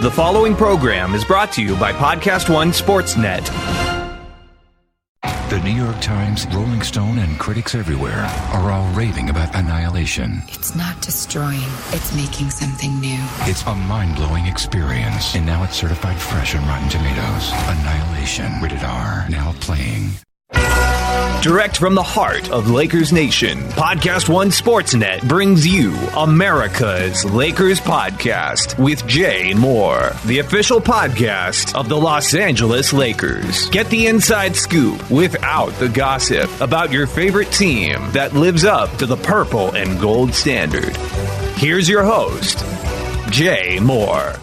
The following program is brought to you by Podcast One Sportsnet. The New York Times, Rolling Stone, and critics everywhere are all raving about Annihilation. It's not destroying, it's making something new. It's a mind-blowing experience, and now it's certified fresh on Rotten Tomatoes. Annihilation, rated R, now playing. Direct from the heart of Lakers Nation, Podcast One Sportsnet brings you America's Lakers Podcast with Jay Mohr, the official podcast of the Los Angeles Lakers. Get the inside scoop without the gossip about your favorite team that lives up to the purple and gold standard. Here's your host, Jay Mohr.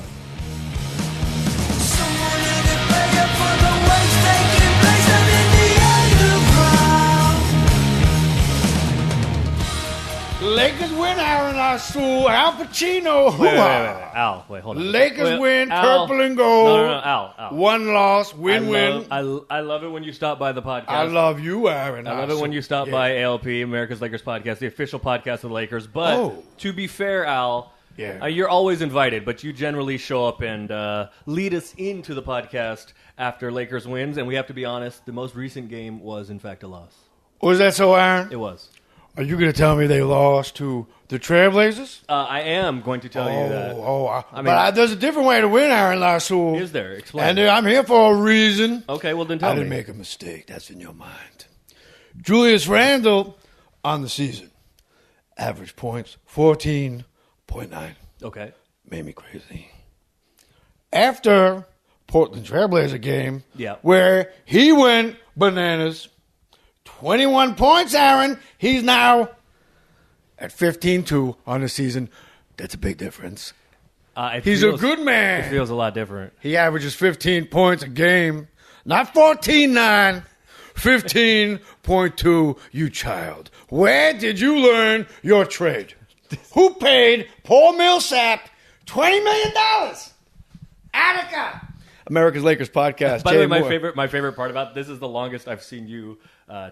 Lakers win, Aaron Lasso, Al Pacino. Wait, Al, wait, hold on. Lakers win, Al, purple and gold. No, Al. One loss, win-win. I love it when you stop by the podcast. I love you, Aaron. I love it when you stop by ALP, America's Lakers Podcast, the official podcast of the Lakers. But to be fair, Al, you're always invited, but you generally show up and lead us into the podcast after Lakers wins. And we have to be honest, the most recent game was, in fact, a loss. Was that so, Aaron? It was. Are you going to tell me they lost to the Trailblazers? I am going to tell you that. But there's a different way to win, Aaron Lasso. Is there? Explain. And I'm here for a reason. Okay, well then tell me. I didn't make a mistake. That's in your mind. Julius Randle on the season. Average points, 14.9. Okay. Made me crazy. After Portland Trailblazer game, where he went bananas, 21 points, Aaron. He's now at 15-2 on the season. That's a big difference. He's a good man. It feels a lot different. He averages 15 points a game. Not 14.9, 15.2, you child. Where did you learn your trade? Who paid Paul Millsap $20 million? Attica. America's Lakers Podcast. By the way, Mohr. my favorite part about this is the longest I've seen you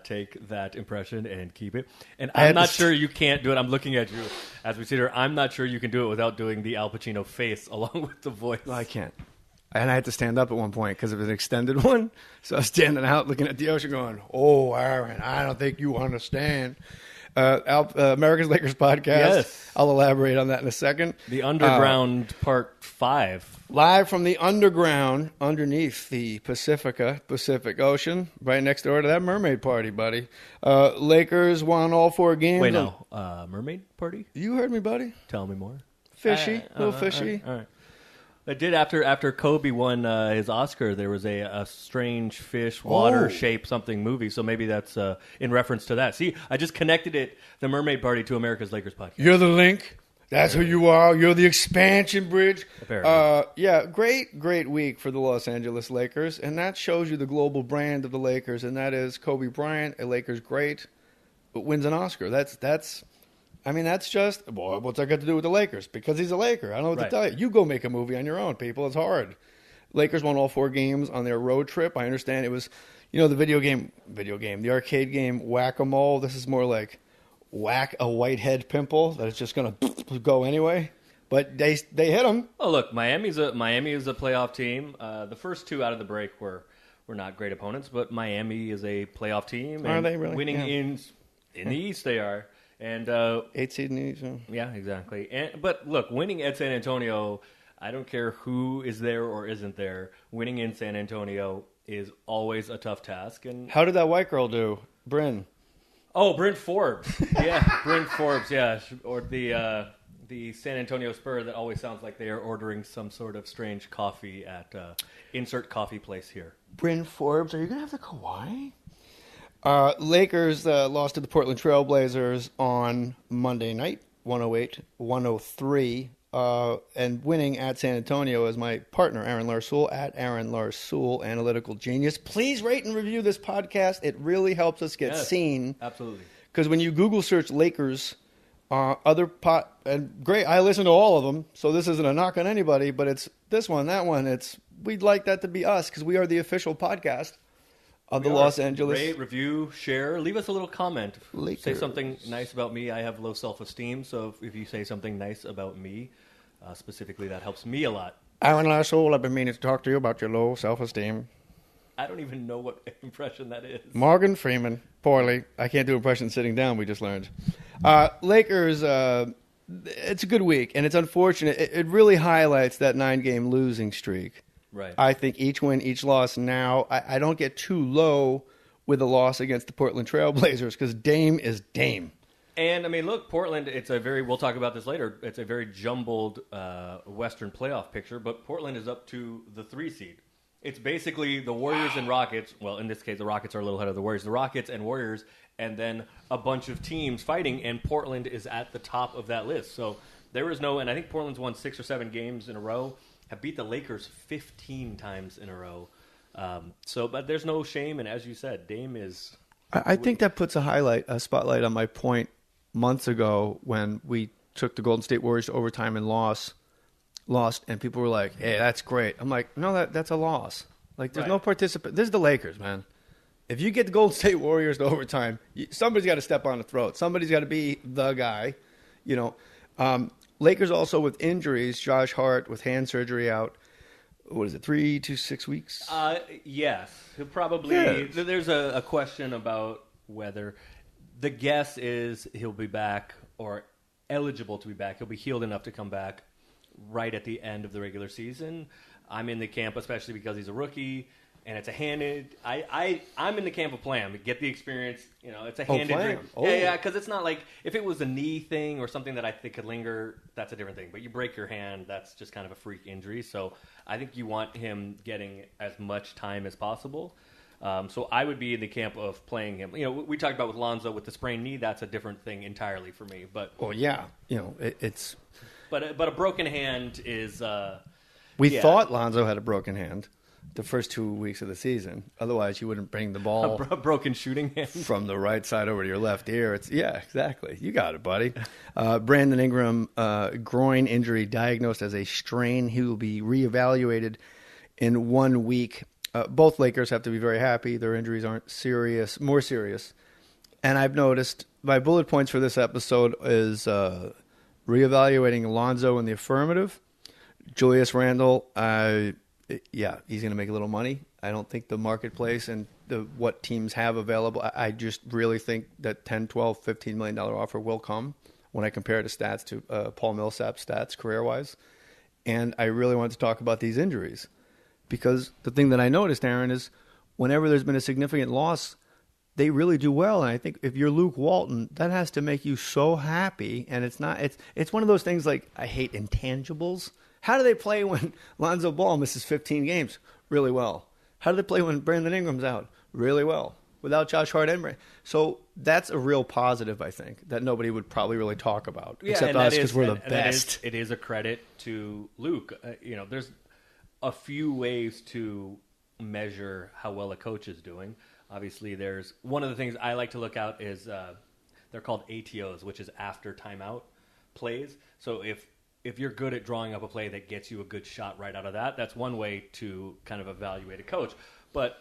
take that impression and keep it. And I'm not sure you can't do it. I'm looking at you as we sit here. I'm not sure you can do it without doing the Al Pacino face along with the voice. No, I can't. And I had to stand up at one point because it was an extended one. So I was standing out looking at the ocean going, oh, Aaron, I don't think you understand. America's Lakers Podcast. Yes. I'll elaborate on that in a second. The Underground Part 5. Live from the underground, underneath the Pacific Ocean, right next door to that mermaid party, buddy. Lakers won all 4 games. Wait, no. Mermaid party? You heard me, buddy. Tell me more. Fishy. A little fishy. All right. It did after Kobe won his Oscar. There was a strange fish water shape something movie. So maybe that's in reference to that. See, I just connected the mermaid party to America's Lakers Podcast. You're the link. That's who you are. You're the expansion bridge. Apparently. Great week for the Los Angeles Lakers, and that shows you the global brand of the Lakers, and that is Kobe Bryant, a Lakers great, but wins an Oscar. That's just, boy, what's that got to do with the Lakers? Because he's a Laker. I don't know what to tell you. You go make a movie on your own, people. It's hard. Lakers won all 4 games on their road trip. I understand it was, the video game, the arcade game, Whack-A-Mole. This is more like whack a whitehead pimple that is just going to go anyway. But they hit them. Oh, look, Miami is a playoff team. The first 2 out of the break were not great opponents, but Miami is a playoff team. Are they really? Winning in the East, they are. And 8 seed in the East. Yeah, exactly. But look, winning at San Antonio, I don't care who is there or isn't there. Winning in San Antonio is always a tough task. And how did that white girl do, Bryn? Oh, Bryn Forbes. Yeah, Bryn Forbes, yeah. Or the San Antonio Spur that always sounds like they are ordering some sort of strange coffee at insert coffee place here. Bryn Forbes, are you going to have the Kawhi? Lakers lost to the Portland Trailblazers on Monday night, 108-103. And winning at San Antonio is my partner, Aaron Larsoul, at Aaron Larsoul, Analytical Genius. Please rate and review this podcast. It really helps us get seen. Absolutely. Because when you Google search Lakers, and great, I listen to all of them, so this isn't a knock on anybody, but it's this one, that one. We'd like that to be us because we are the official podcast of the Los Angeles. Rate, review, share. Leave us a little comment. Lakers. Say something nice about me. I have low self-esteem, so if you say something nice about me, specifically, that helps me a lot. Aaron Larsoul, I've been meaning to talk to you about your low self-esteem. I don't even know what impression that is. Morgan Freeman, poorly. I can't do impressions sitting down, we just learned. Lakers, it's a good week, and it's unfortunate. It really highlights that 9-game losing streak. Right. I think each win, each loss now, I don't get too low with a loss against the Portland Trailblazers because Dame is Dame. And, I mean, look, Portland, we'll talk about this later, it's a very jumbled Western playoff picture, but Portland is up to the 3 seed. It's basically the Warriors and Rockets. Well, in this case, the Rockets are a little ahead of the Warriors. The Rockets and Warriors, and then a bunch of teams fighting, and Portland is at the top of that list. So there is no, and I think Portland's won 6 or 7 games in a row, have beat the Lakers 15 times in a row. But there's no shame, and as you said, Dame is... I think that puts a spotlight on my point months ago when we took the Golden State Warriors to overtime and lost, and people were like, hey, that's great. I'm like, no, that's a loss. Like, there's no participant. This is the Lakers, man. If you get the Golden State Warriors to overtime, somebody's got to step on the throat. Somebody's got to be the guy, you know. Lakers also with injuries, Josh Hart with hand surgery out. What is it, 3 to 6 weeks? Yes. He'll probably. Yes. There's a question about whether the guess is he'll be back or eligible to be back. He'll be healed enough to come back right at the end of the regular season. I'm in the camp, especially because he's a rookie, and it's a hand. I'm in the camp of playing him. Get the experience. You know, it's a hand injury. Yeah, because it's not like if it was a knee thing or something that I think could linger, that's a different thing. But you break your hand, that's just kind of a freak injury. So I think you want him getting as much time as possible. So I would be in the camp of playing him. You know, we talked about with Lonzo with the sprained knee. That's a different thing entirely for me. But yeah, you know, it's. But a broken hand is. We thought Lonzo had a broken hand the first 2 weeks of the season. Otherwise, you wouldn't bring the ball a broken shooting hand from the right side over to your left ear. Exactly. You got it, buddy. Brandon Ingram, groin injury diagnosed as a strain. He will be reevaluated in 1 week. Both Lakers have to be very happy. Their injuries aren't more serious. And I've noticed my bullet points for this episode is reevaluating Lonzo in the affirmative. Julius Randle, he's going to make a little money. I don't think the marketplace and what teams have available, I just really think that $10, $12, $15 million offer will come when I compare the stats to Paul Millsap's stats career-wise. And I really wanted to talk about these injuries because the thing that I noticed, Aaron, is whenever there's been a significant loss, they really do well. And I think if you're Luke Walton, that has to make you so happy. And it's one of those things like I hate intangibles. How do they play when Lonzo Ball misses 15 games? Really well. How do they play when Brandon Ingram's out? Really well. Without Josh Hart and Brandon. So that's a real positive, I think, that nobody would probably really talk about, except us because we're the best. It is a credit to Luke. There's a few ways to measure how well a coach is doing. Obviously, there's one of the things I like to look out is they're called ATOs, which is after timeout plays. So if you're good at drawing up a play that gets you a good shot right out of that, that's one way to kind of evaluate a coach. But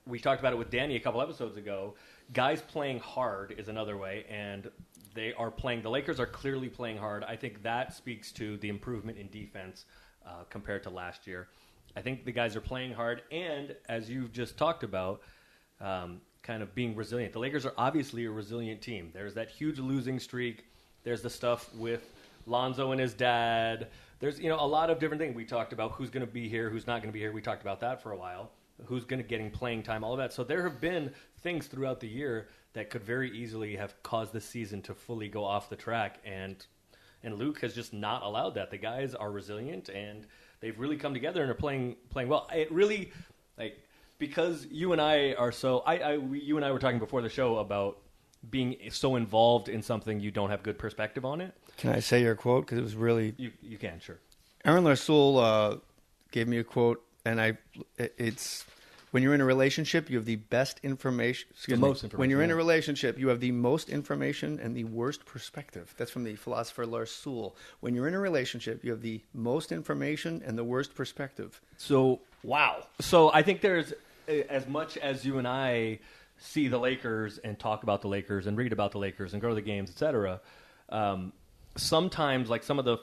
we talked about it with Danny a couple episodes ago. Guys playing hard is another way, and they are playing. The Lakers are clearly playing hard. I think that speaks to the improvement in defense compared to last year. I think the guys are playing hard, and as you've just talked about, kind of being resilient. The Lakers are obviously a resilient team. There's that huge losing streak. There's the stuff with Lonzo and his dad. There's a lot of different things. We talked about who's going to be here, who's not going to be here. We talked about that for a while. Who's going to getting playing time, all of that. So there have been things throughout the year that could very easily have caused this season to fully go off the track, and Luke has just not allowed that. The guys are resilient, and they've really come together and are playing well. It really, because you and I are so. You and I were talking before the show about being so involved in something you don't have good perspective on it. Can I say your quote? Because it was really... You can, sure. Aaron Larsoul gave me a quote, and it's... When you're in a relationship, you have the best information... Most information. When you're in a relationship, you have the most information and the worst perspective. That's from the philosopher Larsoul. When you're in a relationship, you have the most information and the worst perspective. So, wow. So I think there's... As much as you and I see the Lakers and talk about the Lakers and read about the Lakers and go to the games, etc., sometimes some of the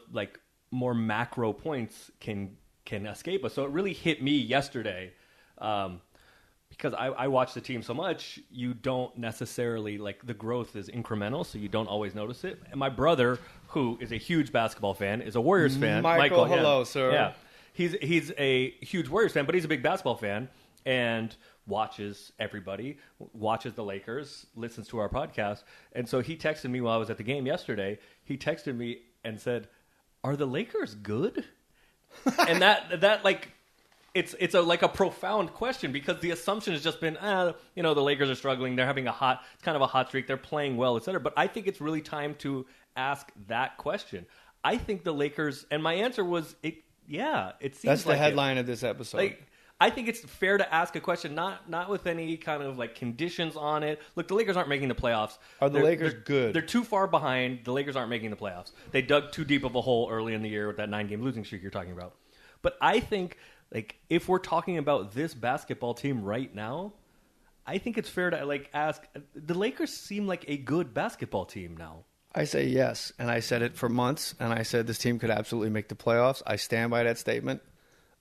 more macro points can can escape us. So it really hit me yesterday. Because I watch the team so much, you don't necessarily, like, the growth is incremental, so you don't always notice it. And my brother, who is a huge basketball fan, is a Warriors fan. Michael, hello, sir. Yeah. He's a huge Warriors fan, but he's a big basketball fan and watches everybody, watches the Lakers, listens to our podcast. And so he texted me while I was at the game yesterday. He texted me and said, "Are the Lakers good?" And that like... It's like a profound question, because the assumption has just been, the Lakers are struggling. They're having kind of a hot streak. They're playing well, etc. But I think it's really time to ask that question. I think the Lakers, and my answer was, it seems that's the like headline of this episode. Like, I think it's fair to ask a question, not with any kind of like conditions on it. Look, the Lakers aren't making the playoffs. Are the Lakers good? They're too far behind. The Lakers aren't making the playoffs. They dug too deep of a hole early in the year with that 9-game losing streak you're talking about. But I think, like, if we're talking about this basketball team right now, I think it's fair to ask, the Lakers seem like a good basketball team now. I say yes, and I said it for months, and I said this team could absolutely make the playoffs. I stand by that statement.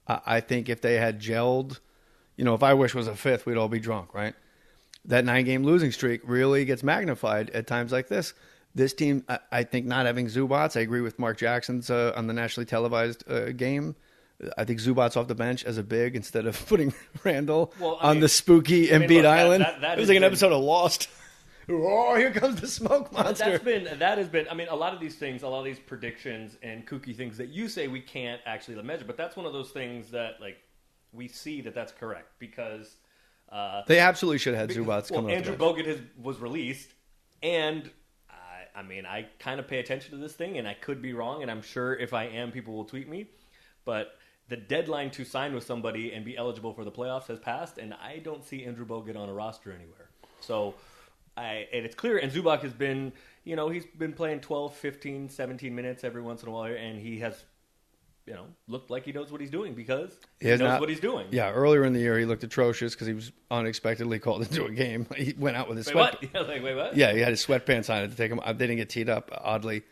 I think if they had gelled, if I wish was a fifth, we'd all be drunk, right? That 9-game losing streak really gets magnified at times like this. This team, I think, not having Zubats, I agree with Mark Jackson's on the nationally televised game. I think Zubats off the bench as a big instead of putting Randall on the spooky Embiid Island. It was like an episode of Lost. Oh, here comes the smoke monster. That has been. I mean, a lot of these things, a lot of these predictions and kooky things that you say we can't actually measure, but that's one of those things that we see that's correct, because they absolutely should have had Zubats coming. Andrew Bogut was released, and I kind of pay attention to this thing, and I could be wrong, and I'm sure if I am, people will tweet me, but the deadline to sign with somebody and be eligible for the playoffs has passed, and I don't see Andrew Bogut on a roster anywhere. So, and it's clear, and Zubac has been, he's been playing 12, 15, 17 minutes every once in a while, and he has, looked like he knows what he's doing, because he knows what he's doing. Yeah, earlier in the year he looked atrocious because he was unexpectedly called into a game. He went out with his What? Wait, what? Yeah, he had his sweatpants on to take him. They didn't get teed up, oddly.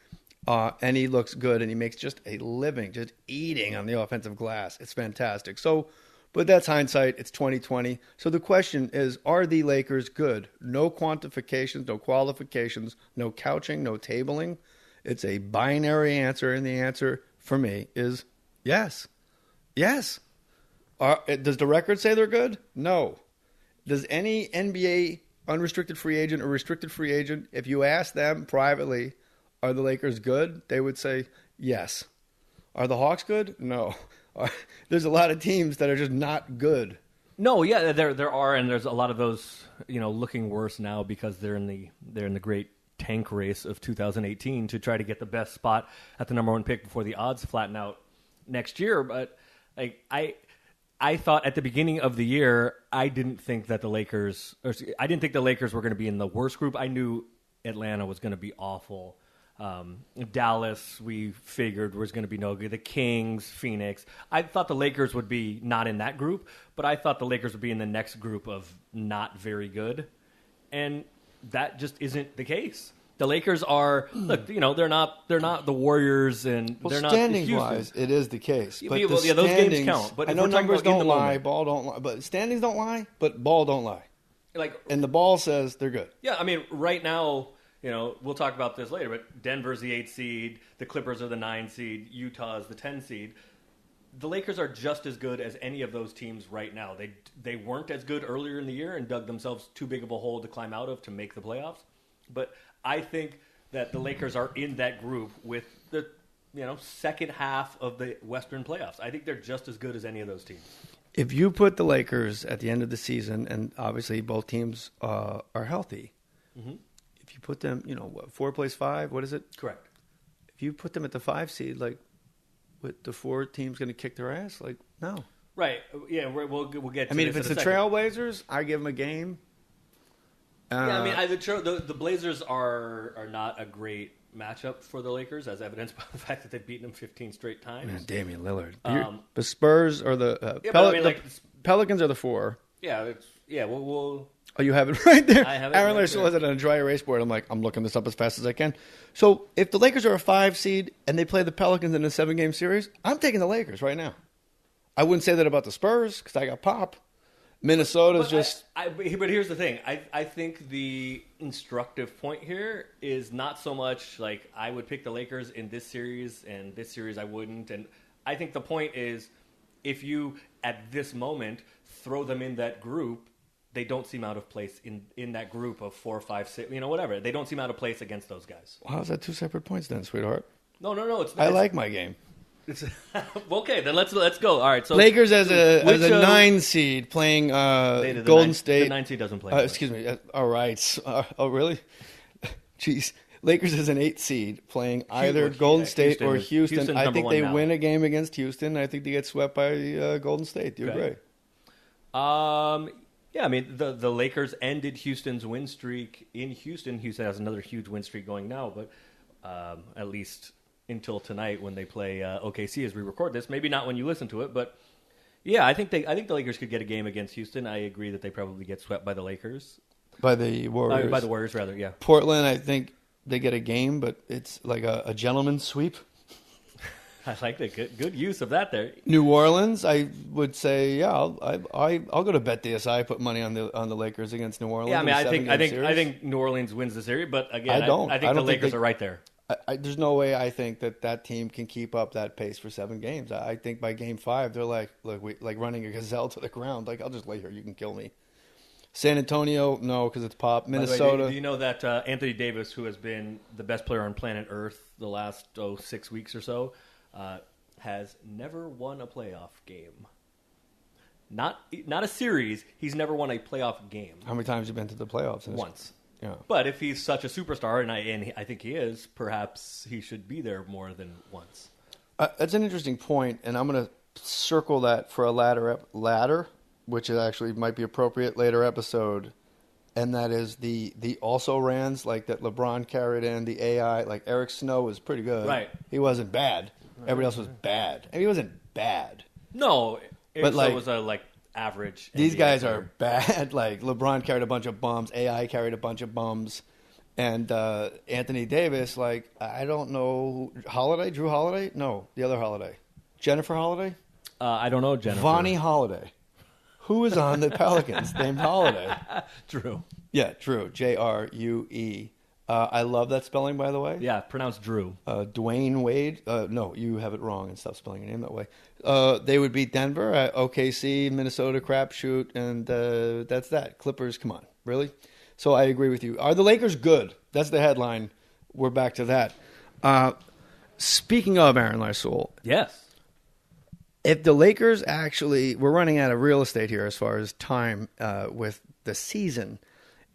And he looks good, and he makes just a living, just eating on the offensive glass. It's fantastic. So, but that's hindsight. It's 2020. So the question is, are the Lakers good? No quantifications, no qualifications, no couching, no tabling. It's a binary answer, and the answer for me is yes. Yes. Does the record say they're good? No. Does any NBA unrestricted free agent or restricted free agent, if you ask them privately, are the Lakers good? They would say yes. Are the Hawks good? No. There's a lot of teams that are just not good. No, yeah, there are, and there's a lot of those, looking worse now because they're in the great tank race of 2018 to try to get the best spot at the number one pick before the odds flatten out next year. But I thought at the beginning of the year, I didn't think the Lakers were going to be in the worst group. I knew Atlanta was going to be awful. Dallas, we figured, was going to be no good. The Kings, Phoenix. I thought the Lakers would be not in that group, but I thought the Lakers would be in the next group of not very good. And that just isn't the case. The Lakers are, look, they're not the Warriors, and they're not standings wise. It is the case. But those games count. But I know numbers don't lie, ball don't lie, but standings don't lie, but ball don't lie. And the ball says they're good. Yeah, I mean, right now, we'll talk about this later, but Denver's the 8 seed, the Clippers are the 9 seed, Utah is the 10 seed. The Lakers are just as good as any of those teams right now. They weren't as good earlier in the year and dug themselves too big of a hole to climb out of to make the playoffs. But I think that the Lakers are in that group with the second half of the Western playoffs. I think they're just as good as any of those teams. If you put the Lakers at the end of the season, and obviously both teams are healthy, mm-hmm. If you put them, 4 plays 5, what is it? Correct. If you put them at the 5 seed, with the 4 teams going to kick their ass, no. Right. Yeah, we'll get to if it's the Trailblazers, I give them a game. The Blazers are not a great matchup for the Lakers, as evidenced by the fact that they've beaten them 15 straight times. Man, Damian Lillard. The Spurs are the Pelicans are the 4. Yeah, we'll. Oh, you have it right there. I have it. Aaron Larson has it on a dry erase board. I'm looking this up as fast as I can. So if the Lakers are a 5 seed and they play the Pelicans in a 7-game series, I'm taking the Lakers right now. I wouldn't say that about the Spurs because I got Pop. Minnesota's just... But here's the thing. I think the instructive point here is not so much like I would pick the Lakers in this series and this series I wouldn't. And I think the point is if you, at this moment, throw them in that group, they don't seem out of place in that group of 4, 5, 6, whatever. They don't seem out of place against those guys. Well, how's that 2 separate points then, sweetheart? No. I like my game. Okay, then let's go. All right, so Lakers as a 9 seed playing Golden State. The 9 seed doesn't play. Excuse me. All right. Oh, really? Jeez. Lakers as an 8 seed playing either Golden State or Houston. Houston's I think they now. win a game against Houston. I think they get swept by Golden State. Do you agree? Yeah, I mean, the Lakers ended Houston's win streak in Houston. Houston has another huge win streak going now, but at least until tonight when they play OKC as we record this. Maybe not when you listen to it, but yeah, I think the Lakers could get a game against Houston. I agree that they probably get swept by the Lakers. By the Warriors. By the Warriors, rather, yeah. Portland, I think they get a game, but it's like a gentleman's sweep. I like the good use of that there. New Orleans, I would say, yeah, I'll go to bet DSI. Put money on the Lakers against New Orleans. Yeah, I mean, I think New Orleans wins the series, but again, I think the Lakers are right there. There's no way I think that team can keep up that pace for 7 games. I think by game 5 they're like running a gazelle to the ground. Like, I'll just lay here, you can kill me. San Antonio, no, because it's Pop. Minnesota. Way, do you know that Anthony Davis, who has been the best player on planet Earth the last 6 weeks or so, has never won a playoff game. Not a series. He's never won a playoff game. How many times have you been to the playoffs? Once. Yeah. But if he's such a superstar, and I think he is, perhaps he should be there more than once. That's an interesting point, and I'm going to circle that for a ladder, which is actually might be appropriate later episode, and that is the also-rans, like that LeBron carried in, the AI, like Eric Snow was pretty good. Right. He wasn't bad. Everybody else was bad. And he wasn't bad. No, but Snow was average. These NBA guys player. are bad. Like LeBron carried a bunch of bums. AI carried a bunch of bums. And Anthony Davis, like, I don't know. Drew Holiday? No, the other Holiday. Jennifer Holiday? I don't know Jennifer. Vonnie Holiday. Who is on the Pelicans named Holiday? Drew. Yeah, Drew. J-R-U-E. I love that spelling, by the way. Yeah, pronounced Drew. Dwayne Wade. No, you have it wrong and stop spelling your name that way. They would beat Denver at OKC, Minnesota, crapshoot, and that's that. Clippers, come on. Really? So I agree with you. Are the Lakers good? That's the headline. We're back to that. Speaking of Aaron Larsoul. Yes. If the Lakers actually, we're running out of real estate here as far as time with the season.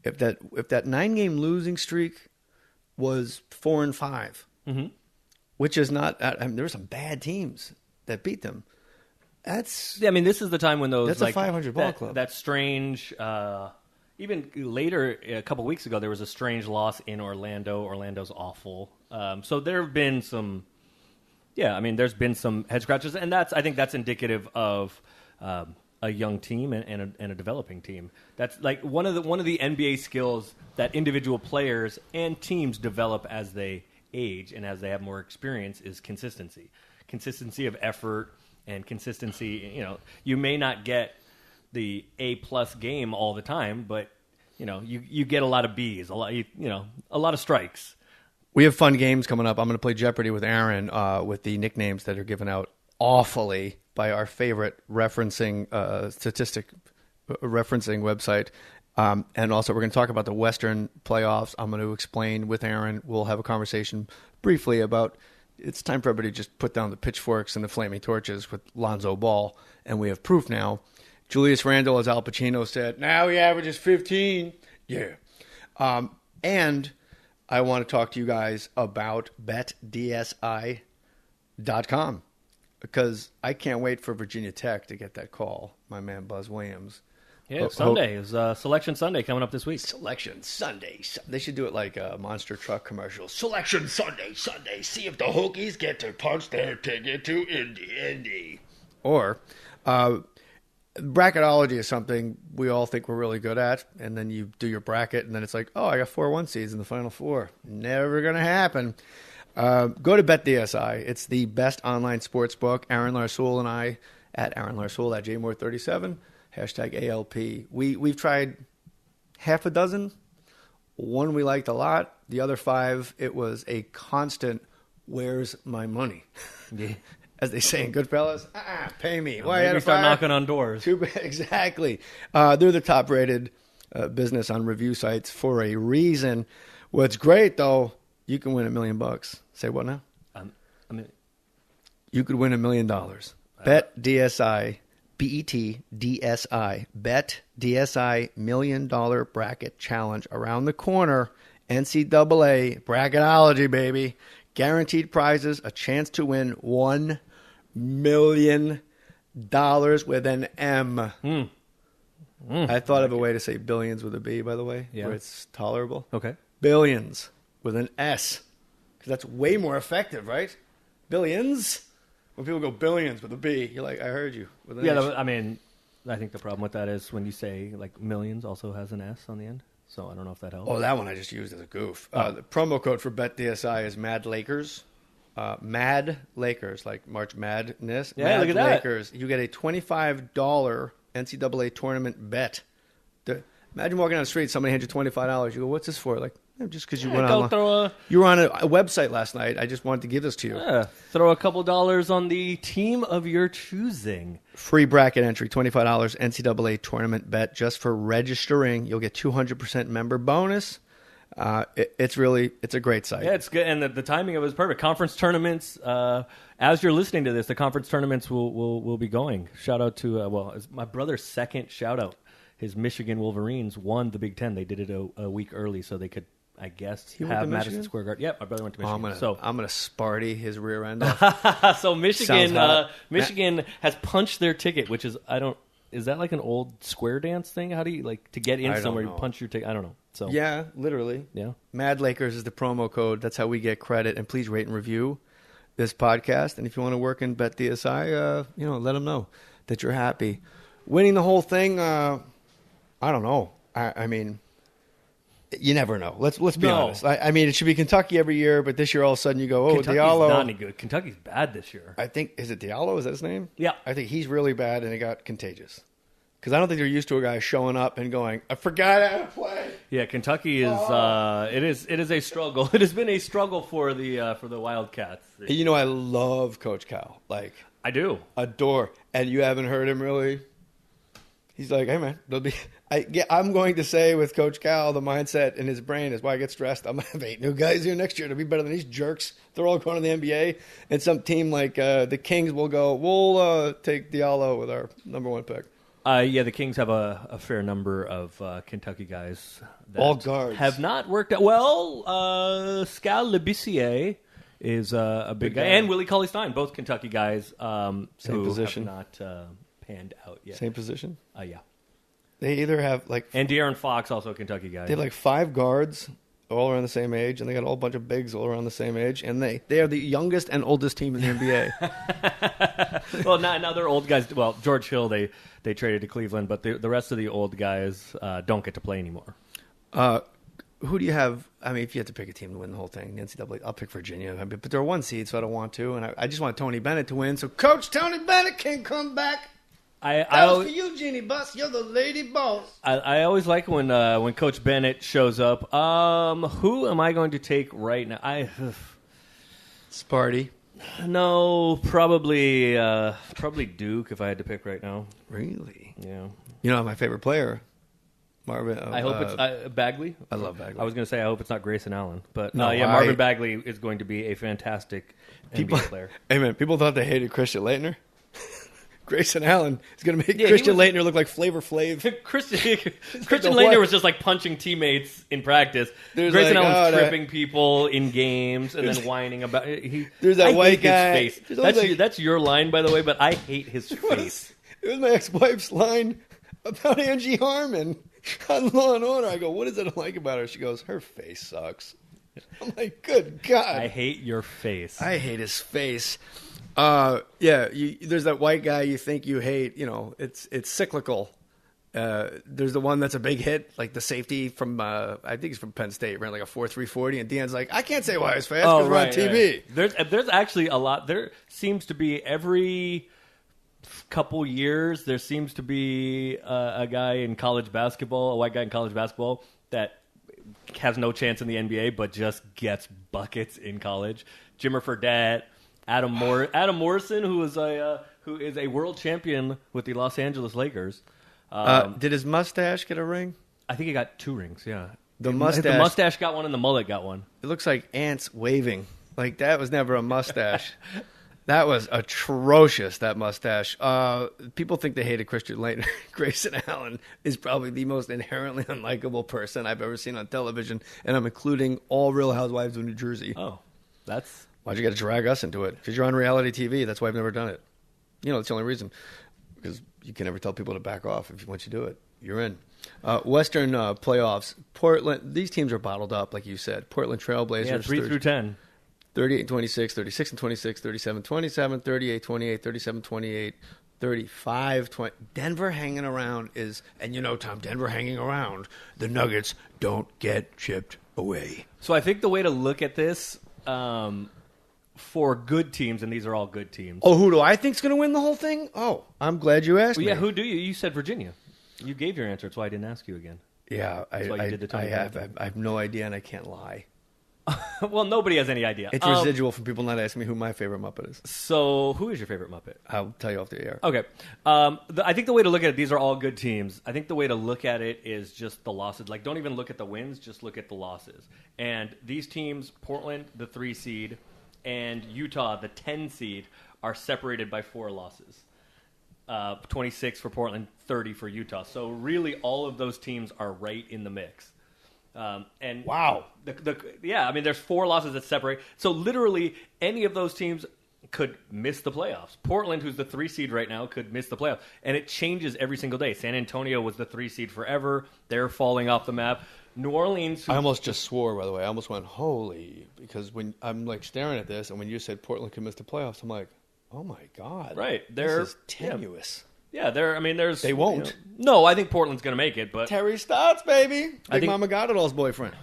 If that 9-game losing streak was 4-5, which is not, I mean, there were some bad teams that beat them. That's, yeah, I mean, this is the time when those, that's like, a 500 ball club. That strange, even later, a couple weeks ago, there was a strange loss in Orlando. Orlando's awful. So there have been some, yeah, I mean, there's been some head scratches, and I think that's indicative of a young team and a developing team. That's like one of the NBA skills that individual players and teams develop as they age and as they have more experience is consistency of effort and consistency. You may not get the A+ game all the time, but you get a lot of B's, a lot of strikes. We have fun games coming up. I'm going to play Jeopardy with Aaron with the nicknames that are given out awfully by our favorite referencing website. And also we're going to talk about the Western playoffs. I'm going to explain with Aaron. We'll have a conversation briefly about it's time for everybody to just put down the pitchforks and the flaming torches with Lonzo Ball. And we have proof now. Julius Randle, as Al Pacino said, now he averages 15. Yeah. And I want to talk to you guys about betdsi.com. Because I can't wait for Virginia Tech to get that call. My man Buzz Williams. Yeah, Sunday is Selection Sunday coming up this week. Selection Sunday. They should do it like a monster truck commercial. Selection Sunday. See if the Hokies get to punch their ticket to Indy. Or bracketology is something we all think we're really good at. And then you do your bracket, and then it's like, oh, I got 4 1 seeds in the Final Four. Never going to happen. Go to BetDSI. It's the best online sports book. Aaron Larsoul and I at Aaron Larsoul, at JMoore37, hashtag ALP. We've tried half a dozen. One we liked a lot. The other 5, it was a constant, where's my money? Yeah. As they say in Goodfellas, pay me. Why Maybe start knocking on doors. Exactly. They're the top-rated business on review sites for a reason. What's great, though, you can win $1 million. Say what now? You could win $1 million. Bet DSI, BET-DSI, Bet DSI $1 Million Bracket Challenge around the corner. NCAA bracketology, baby. Guaranteed prizes, a chance to win $1 million with an M. I thought of a way to say billions with a B, by the way, where it's tolerable. Okay. Billions with an S, because that's way more effective, right? Billions. When people go billions with a B, you're like, I heard you. With an H. I mean, I think the problem with that is when you say like millions also has an S on the end. So I don't know if that helps. Oh, that one I just used as a goof. The promo code for BetDSI is Mad Lakers. Mad Lakers, like March Madness. Yeah, Mad look at that. Lakers. You get a $25 NCAA tournament bet. Imagine walking down the street, somebody hands you $25. You go, what's this for? Like, just because you went on. You were on a website last night. I just wanted to give this to you. Yeah, throw a couple dollars on the team of your choosing. Free bracket entry, $25 NCAA tournament bet just for registering. You'll get 200% member bonus. It's a great site. Yeah, it's good, and the timing of it is perfect. Conference tournaments. As you're listening to this, the conference tournaments will be going. Shout out to it's my brother's second shout out. His Michigan Wolverines won the Big Ten. They did it a week early so they could, I guess, have Madison Square Garden. Yep, my brother went to Michigan. I'm gonna Sparty his rear end off. So Michigan has punched their ticket, which is is that like an old square dance thing? How do you like to get in somewhere? You punch your ticket. I don't know. So yeah, literally. Yeah. Mad Lakers is the promo code. That's how we get credit. And please rate and review this podcast. And if you want to work in BetDSI, let them know that you're happy. Winning the whole thing. I don't know. I mean, you never know. Let's be honest. I mean, it should be Kentucky every year, but this year all of a sudden you go, Kentucky's Diallo. not any good. Kentucky's bad this year. I think, is it Diallo? Is that his name? Yeah. I think he's really bad, and it got contagious. Because I don't think they're used to a guy showing up and going, I forgot how to play. Yeah, Kentucky is it is a struggle. It has been a struggle for the Wildcats. I love Coach Cal. Like, I do. Adore. And you haven't heard him really. He's like, hey, man, I'm going to say with Coach Cal, the mindset in his brain is why I get stressed. I'm going to have 8 new guys here next year to be better than these jerks. They're all going to the NBA. And some team like the Kings will go, we'll take Diallo with our number 1 pick. The Kings have a fair number of Kentucky guys that all guards have not worked out. Well, Skal Labissiere is a big guy. And Willie Cauley-Stein, both Kentucky guys same who position. have not panned out yet. Same position? Yeah. They either have and De'Aaron Fox, also a Kentucky guy. They have 5 guards all around the same age, and they got a whole bunch of bigs all around the same age, and they are the youngest and oldest team in the NBA. Well, now they're old guys. Well, George Hill, they traded to Cleveland, but the rest of the old guys don't get to play anymore. Who do you have? I mean, if you had to pick a team to win the whole thing, the NCAA, I'll pick Virginia. But they're a 1 seed, so I don't want to, and I just want Tony Bennett to win, so Coach Tony Bennett can come back. That was for you, Jeannie Buss. You're the lady boss. I always like when Coach Bennett shows up. Who am I going to take right now? Sparty. No, probably Duke if I had to pick right now. Really? Yeah. My favorite player, Marvin. I hope it's Bagley. I love Bagley. I was going to say I hope it's not Grayson Allen, but no, Marvin Bagley is going to be a fantastic NBA player. Hey man, people thought they hated Christian Laettner. Grayson Allen is going to make Christian Laettner look like Flavor Flav. Christian Laettner was just like punching teammates in practice. Grayson Allen's tripping people in games and then whining about it. There's that white guy. His face. That's your line, by the way, but I hate his face. It was my ex-wife's line about Angie Harmon on Law & Order. I go, what is it I like about her? She goes, her face sucks. I'm like, good God. I hate your face. I hate his face. There's that white guy you think you hate. It's cyclical. There's the one that's a big hit, like the safety from I think he's from Penn State, ran like a 4.340, and Deion's like, I can't say why he's fast because we're on TV. Right. There's actually a lot. There seems to be every couple years, there seems to be a guy in college basketball, a white guy in college basketball, that has no chance in the NBA, but just gets buckets in college. Jimmer Fredette, Adam Morrison, who is a world champion with the Los Angeles Lakers. Did his mustache get a ring? I think he got 2 rings. Yeah, the mustache got one, and the mullet got one. It looks like ants waving. Like that was never a mustache. That was atrocious, that mustache. People think they hated Christian Laettner. Grayson Allen is probably the most inherently unlikable person I've ever seen on television, and I'm including all Real Housewives of New Jersey. Oh, that's... Why'd you got to drag us into it? Because you're on reality TV. That's why I've never done it. That's the only reason. Because you can never tell people to back off. Once you do it, you're in. Western playoffs. Portland, these teams are bottled up, like you said. Portland Trailblazers. Yeah, 3 through 10. 38-26, 36-26, 37-27, 38-28, 37-28, 35-20. Denver hanging around is, and Tom, Denver hanging around, the Nuggets don't get chipped away. So I think the way to look at this, for good teams, and these are all good teams. Oh, who do I think's going to win the whole thing? Oh, I'm glad you asked me. Yeah, who do you? You said Virginia. You gave your answer. That's why I didn't ask you again. Yeah, I have no idea, and I can't lie. Well, nobody has any idea. It's residual from people not asking me who my favorite Muppet is. So, who is your favorite Muppet? I'll tell you off the air. Okay. I think the way to look at it, these are all good teams. I think the way to look at it is just the losses. Like, don't even look at the wins, just look at the losses. And these teams, Portland, the 3 seed, and Utah, the 10 seed, are separated by 4 losses. 26 for Portland, 30 for Utah. So, really, all of those teams are right in the mix. And wow, there's 4 losses that separate. So literally, any of those teams could miss the playoffs. Portland, who's the 3 seed right now, could miss the playoffs, and it changes every single day. San Antonio was the 3 seed forever; they're falling off the map. New Orleans. I almost just swore, by the way. I almost went holy, because when I'm like staring at this, and when you said Portland could miss the playoffs, I'm like, oh my god, right? This is tenuous. Yeah, there's... They won't. No, I think Portland's going to make it, but... Terry Stotts, baby! Big Mama Goddard's boyfriend.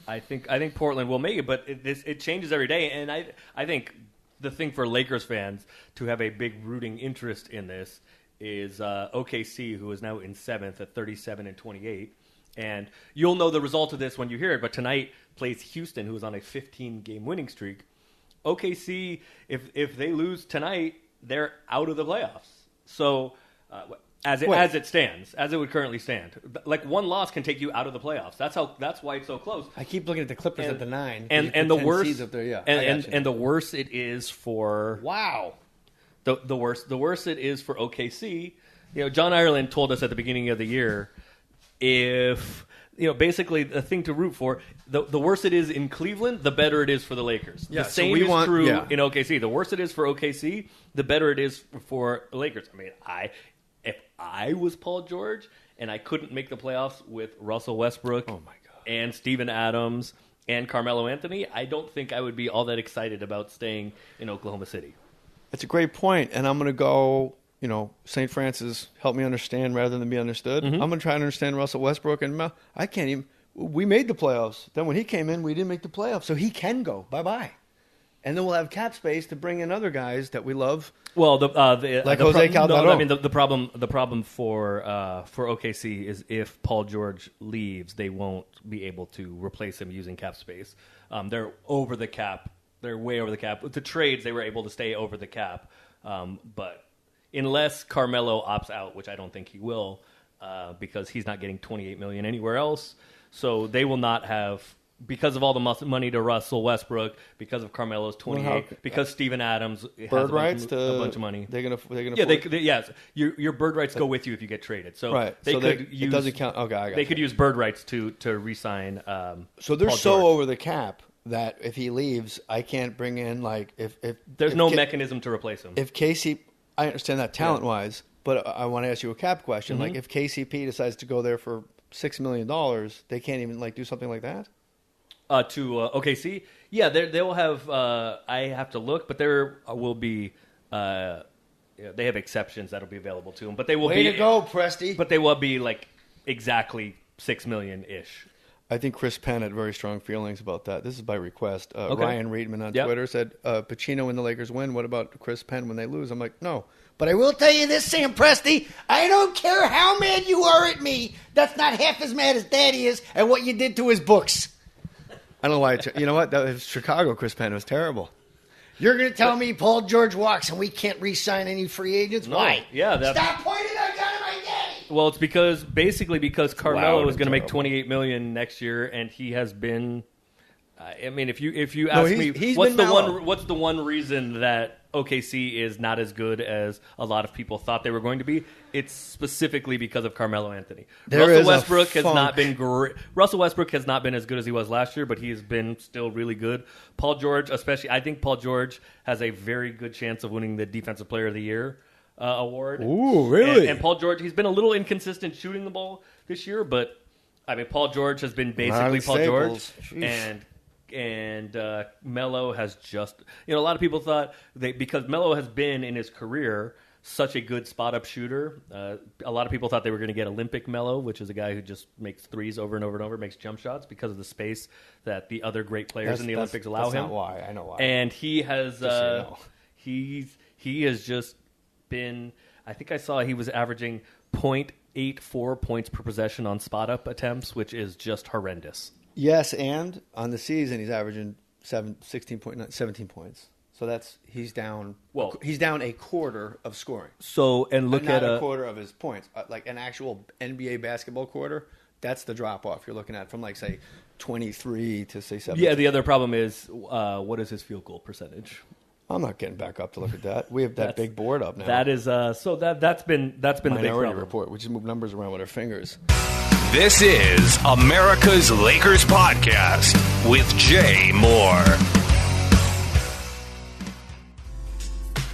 I think Portland will make it, but it changes every day, and I think the thing for Lakers fans to have a big rooting interest in this is OKC, who is now in 7th at 37-28, and you'll know the result of this when you hear it, but tonight plays Houston, who is on a 15-game winning streak. OKC, if they lose tonight, they're out of the playoffs. So... As it would currently stand, like one loss can take you out of the playoffs. That's why it's so close. I keep looking at the Clippers at the 9, and the worse up there, yeah. And the worse it is for the worse it is for OKC. John Ireland told us at the beginning of the year, if basically the thing to root for, the worse it is in Cleveland, the better it is for the Lakers. Yeah, the same is true in OKC. The worse it is for OKC, the better it is for Lakers. I mean, if I was Paul George and I couldn't make the playoffs with Russell Westbrook and Steven Adams and Carmelo Anthony, I don't think I would be all that excited about staying in Oklahoma City. That's a great point, and I'm going to go, St. Francis, help me understand rather than be understood. Mm-hmm. I'm going to try and understand Russell Westbrook, and I can't even. We made the playoffs. Then when he came in, we didn't make the playoffs, so he can go. Bye-bye. And then we'll have cap space to bring in other guys that we love. Well, like Jose Calderon. No, I mean the problem for OKC is if Paul George leaves, they won't be able to replace him using cap space. They're over the cap. They're way over the cap. With the trades, they were able to stay over the cap. But unless Carmelo opts out, which I don't think he will, because he's not getting $28 million anywhere else, so they will not have. Because of all the money to Russell Westbrook, because of Carmelo's 28, because Steven Adams has a bunch of money. They're gonna. Yes. Your bird rights go with you if you get traded. So right. They could use. It doesn't count. Okay, I got They could use bird rights to re-sign. So they're Paul so George. over the cap that if he leaves, I can't bring in if there's no mechanism to replace him. If KCP, I understand that talent wise, but I want to ask you a cap question. Mm-hmm. Like if KCP decides to go there for $6 million, they can't even do something like that. To OKC, yeah, they will have. I have to look, but there will be. They have exceptions that'll be available to them, but they will Way to go, Presty! But they will be like exactly $6 million ish. I think Chris Penn had very strong feelings about that. This is by request. Okay. Ryan Reedman on Twitter said, Pacino when the Lakers win. What about Chris Penn when they lose? I'm like, no. But I will tell you this, Sam Presti. I don't care how mad you are at me. That's not half as mad as Daddy is at what you did to his books. I don't know why. You know what? That was Chicago, Chris Penn. It was terrible. You're going to tell me Paul George walks and we can't re-sign any free agents? No. Why? Yeah, Stop pointing that gun at my daddy. Well, it's because Carmelo is going to make $28 million next year, and he has been. I mean, if you ask me, what's the one reason that OKC is not as good as a lot of people thought they were going to be? It's specifically because of Carmelo Anthony. Russell Westbrook has not been great. Russell Westbrook has not been as good as he was last year, but he has been still really good. Paul George, especially, I think Paul George has a very good chance of winning the Defensive Player of the Year award. Ooh, really? And Paul George, he's been a little inconsistent shooting the ball this year, but I mean, Paul George has been basically Paul George, and Melo has just, a lot of people thought because Melo has been in his career such a good spot-up shooter, a lot of people thought they were going to get Olympic Melo, which is a guy who just makes threes over and over and over, makes jump shots because of the space that the other great players in the Olympics allow him. That's not why. I know why. And he has, he has just been, I think I saw he was averaging 0.84 points per possession on spot-up attempts, which is just horrendous. Yes, and on the season he's averaging 17 points. So he's down. Well, he's down a quarter of scoring. So look not at a quarter of his points, like an actual NBA basketball quarter. That's the drop off you're looking at from say 23 to say 17. Yeah, the other problem is what is his field goal percentage? I'm not getting back up to look at that. We have that big board up now. That is that's been the big problem. Report. We just move numbers around with our fingers. This is America's Lakers Podcast with Jay Mohr.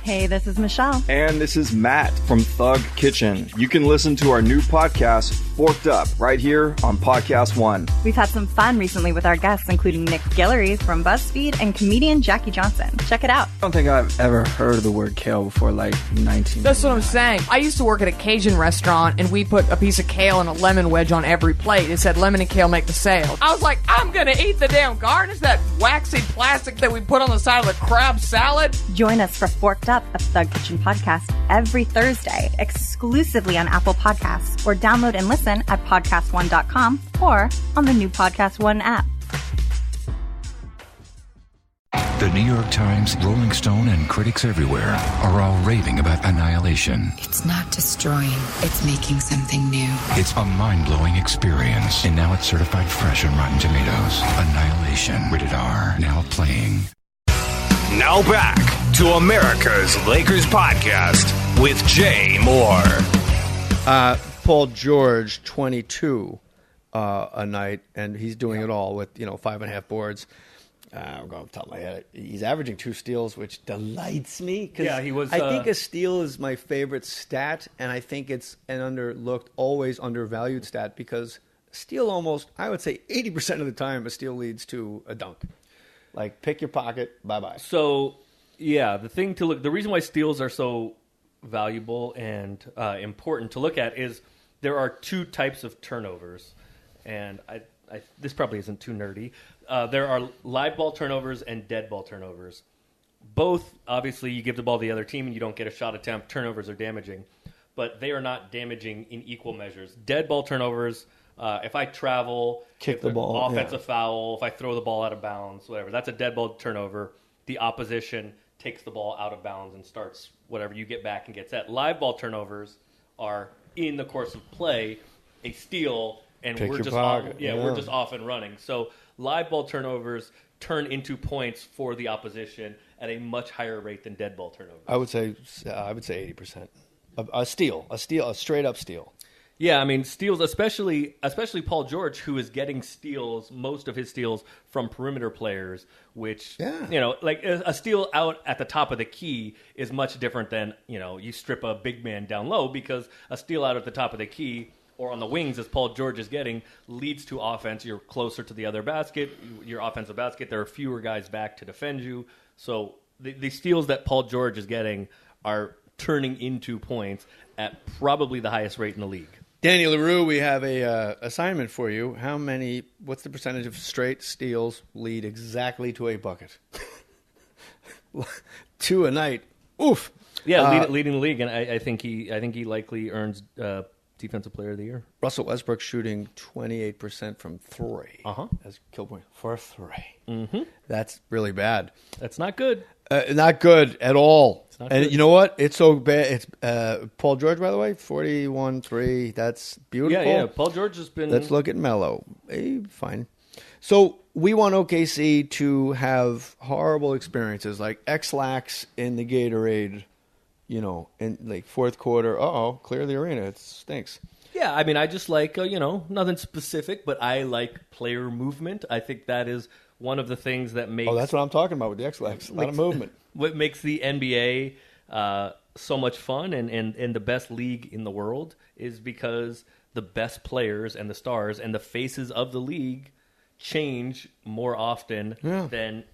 Hey, this is Michelle. And this is Matt from Thug Kitchen. You can listen to our new podcast, Forked Up, right here on Podcast One. We've had some fun recently with our guests, including Nick Guillory from BuzzFeed and comedian Jackie Johnson. Check it out. I don't think I've ever heard of the word kale before, 19. That's what I'm saying. I used to work at a Cajun restaurant, and we put a piece of kale and a lemon wedge on every plate. It said, lemon and kale make the sale. I was like, I'm going to eat the damn garnish, that waxy plastic that we put on the side of the crab salad. Join us for Forked Up, a Thug Kitchen podcast, every Thursday, exclusively on Apple Podcasts, or download and listen at podcastone.com or on the new Podcast One app. The New York Times, Rolling Stone, and critics everywhere are all raving about Annihilation. It's not destroying, it's making something new. It's a mind-blowing experience, and now it's certified fresh on Rotten Tomatoes. Annihilation, rated R, now playing. Now back to America's Lakers Podcast with Jay Mohr. Paul George, 22 a night, and he's doing it all with 5.5 boards. I'm going off the top of my head. He's averaging 2 steals, which delights me. He was. I think a steal is my favorite stat, and I think it's an always undervalued stat because steal almost, I would say 80% of the time, a steal leads to a dunk. Like, pick your pocket, bye-bye. So, yeah, the reason why steals are so valuable and important to look at is there are 2 types of turnovers, and this probably isn't too nerdy. There are live ball turnovers and dead ball turnovers. Both, obviously, you give the ball to the other team and you don't get a shot attempt. Turnovers are damaging, but they are not damaging in equal measures. Dead ball turnovers, if I travel, kick the ball, offensive foul, if I throw the ball out of bounds, whatever, that's a dead ball turnover. The opposition takes the ball out of bounds and starts whatever, you get back and get set. Live ball turnovers are, in the course of play, a steal, and we're just off and running. So live ball turnovers turn into points for the opposition at a much higher rate than dead ball turnovers. I would say 80%. A straight up steal. Yeah, I mean, steals, especially Paul George, who is getting most of his steals from perimeter players, which, like a steal out at the top of the key is much different than, you strip a big man down low, because a steal out at the top of the key or on the wings, as Paul George is getting, leads to offense. You're closer to the other basket, your offensive basket. There are fewer guys back to defend you. So the steals that Paul George is getting are turning into points at probably the highest rate in the league. Danny LaRue, we have a assignment for you. What's the percentage of straight steals lead exactly to a bucket? 2 a night. Oof. Yeah, leading the league, and I think he likely earns Defensive Player of the Year. Russell Westbrook shooting 28% from 3. As kill point for 3. Mm-hmm. That's really bad. That's not good. Not good at all. It's not and good. You know what? It's so bad. It's Paul George, by the way, 41-3. That's beautiful. Yeah. Paul George has been. Let's look at Melo. Fine. So we want OKC to have horrible experiences like X-Lax in the Gatorade, in like fourth quarter. Clear the arena. It stinks. Yeah, I mean, I just like, nothing specific, but I like player movement. I think that is one of the things that makes... Oh, that's what I'm talking about with the X-Lax. A lot of movement. What makes the NBA so much fun and the best league in the world is because the best players and the stars and the faces of the league change more often than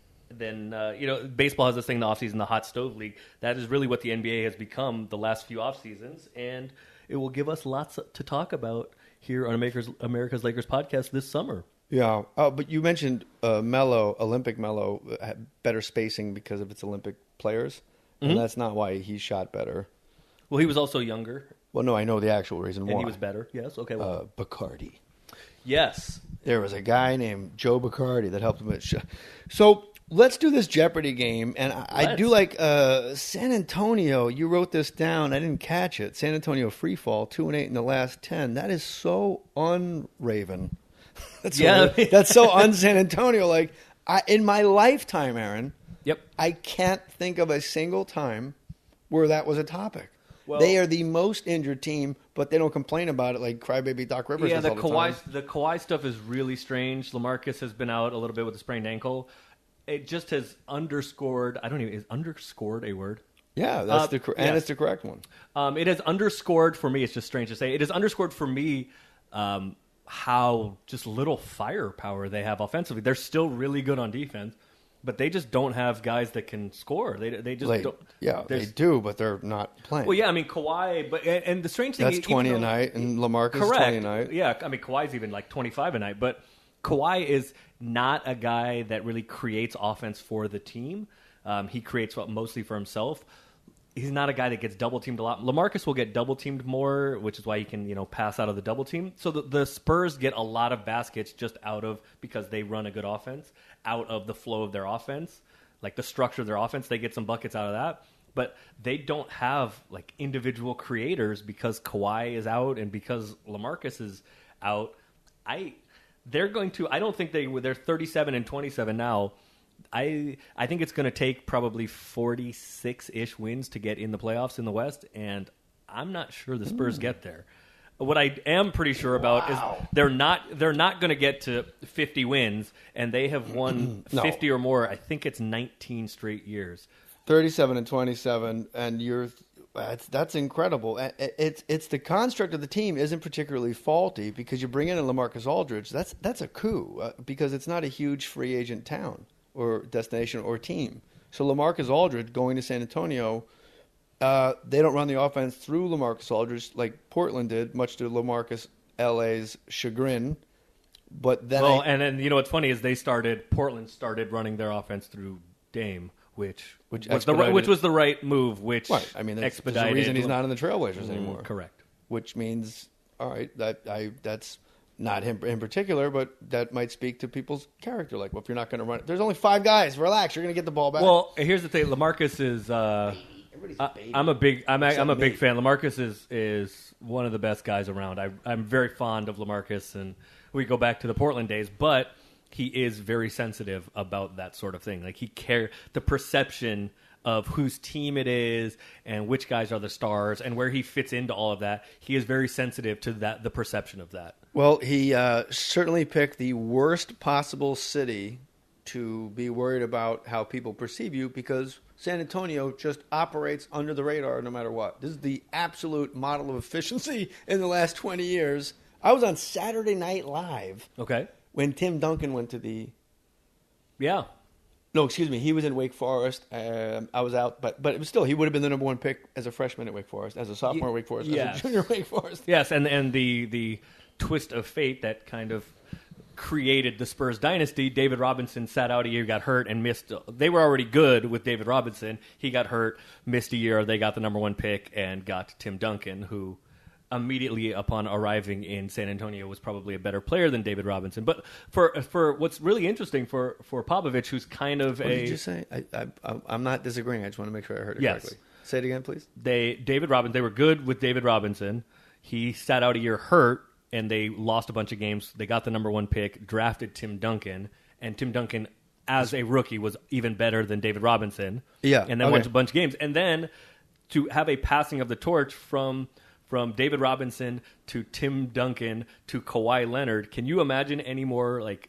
baseball has this thing in the offseason, the hot stove league. That is really what the NBA has become the last few off seasons, and it will give us lots to talk about here on America's Lakers podcast this summer. Yeah, but you mentioned Olympic Melo, had better spacing because of its Olympic players, and that's not why he shot better. Well, he was also younger. Well, no, I know the actual reason why. And he was better, yes. Okay. Well. Bacardi. Yes. There was a guy named Joe Bacardi that helped him with So let's do this Jeopardy game, and I do like San Antonio. You wrote this down. I didn't catch it. San Antonio free fall, 2-8 in the last 10. That is so un-Raven. That's so un-San Antonio. Like, in my lifetime, Aaron, I can't think of a single time where that was a topic. Well, they are the most injured team, but they don't complain about it like crybaby Doc Rivers does all the time. The Kawhi stuff is really strange. LaMarcus has been out a little bit with a sprained ankle. It just has underscored. Is underscored a word? Yeah, that's it's the correct one. It has underscored for me. It's just strange to say. It has underscored for me how just little firepower they have offensively. They're still really good on defense, but they just don't have guys that can score. They just don't. Yeah, they do, but they're not playing. Well, yeah, I mean Kawhi, and the strange thing that's 20 a night, and LaMarcus is 20 a night. Yeah, I mean Kawhi's even like 25 a night, but Kawhi is not a guy that really creates offense for the team. He creates mostly for himself. He's not a guy that gets double teamed a lot. LaMarcus will get double teamed more, which is why he can pass out of the double team. So the Spurs get a lot of baskets just because they run a good offense, out of the flow of their offense, like the structure of their offense. They get some buckets out of that, but they don't have like individual creators because Kawhi is out and because LaMarcus is out. They're going to. I don't think they're 37-27 now. I think it's going to take probably 46-ish wins to get in the playoffs in the West, and I'm not sure the Spurs get there. What I am pretty sure about is they're not going to get to 50 wins, and they have won 50 or more. I think it's 19 straight years. 37-27, and that's incredible. It's the construct of the team isn't particularly faulty because you bring in a LaMarcus Aldridge. That's a coup because it's not a huge free agent town or destination or team. So LaMarcus Aldridge going to San Antonio, they don't run the offense through LaMarcus Aldridge like Portland did, much to LaMarcus LA's chagrin. But then and then what's funny is Portland started running their offense through Dame, which was the right move. Right. I mean, expedited. There's a reason he's not in the Trailblazers anymore. Correct. Which means, all right, that's not him in particular, but that might speak to people's character. Like, well, if you're not going to run it, there's only 5 guys. Relax, you're going to get the ball back. Well, here's the thing: LaMarcus is. I'm a big fan. LaMarcus is one of the best guys around. I'm very fond of LaMarcus, and we go back to the Portland days, but he is very sensitive about that sort of thing. Like the perception of whose team it is and which guys are the stars and where he fits into all of that. He is very sensitive to that, the perception of that. Well, he certainly picked the worst possible city to be worried about how people perceive you because San Antonio just operates under the radar no matter what. This is the absolute model of efficiency in the last 20 years. I was on Saturday Night Live. Okay. When Tim Duncan went to the... Yeah. No, excuse me. He was in Wake Forest. I was out, but it was still, he would have been the number one pick as a freshman at Wake Forest, as a sophomore at Wake Forest, as a junior at Wake Forest. Yes, and the twist of fate that kind of created the Spurs dynasty. David Robinson sat out a year, got hurt, and missed. They were already good with David Robinson. He got hurt, missed a year. They got the number one pick and got Tim Duncan, who immediately upon arriving in San Antonio was probably a better player than David Robinson. But for what's really interesting for Popovich, who's kind of what did you say? I'm not disagreeing. I just want to make sure I heard it correctly. Say it again, please. They were good with David Robinson. He sat out a year hurt, and they lost a bunch of games. They got the number one pick, drafted Tim Duncan, and Tim Duncan, as a rookie, was even better than David Robinson. Yeah. And then won a bunch of games. And then to have a passing of the torch from David Robinson to Tim Duncan to Kawhi Leonard, can you imagine any more, like,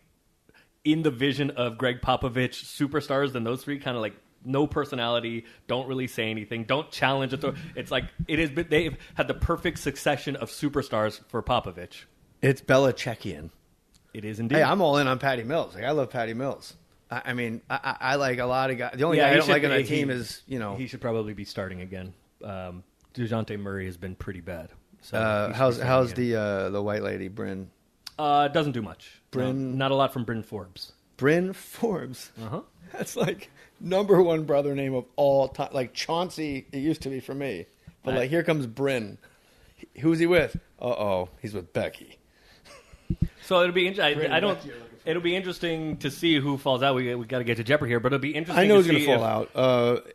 in the vision of Greg Popovich superstars than those three? Kind of like no personality, don't really say anything, don't challenge it. It's like they've had the perfect succession of superstars for Popovich. It's Belichickian. It is indeed. Hey, I'm all in on Patty Mills. Like, I love Patty Mills. I mean, I like a lot of guys. The only guy I don't like on that team is, he should probably be starting again. DeJounte Murray has been pretty bad. So how's the white lady, Bryn? Doesn't do much. Bryn, not a lot from Bryn Forbes. Bryn Forbes. Uh-huh. That's like number one brother name of all time. Like Chauncey, it used to be for me. But like, here comes Bryn. Who's he with? He's with Becky. So it'll be interesting. It'll be interesting to see who falls out. We got to get to Jeopardy here, but it'll be interesting. I know who's going to fall out.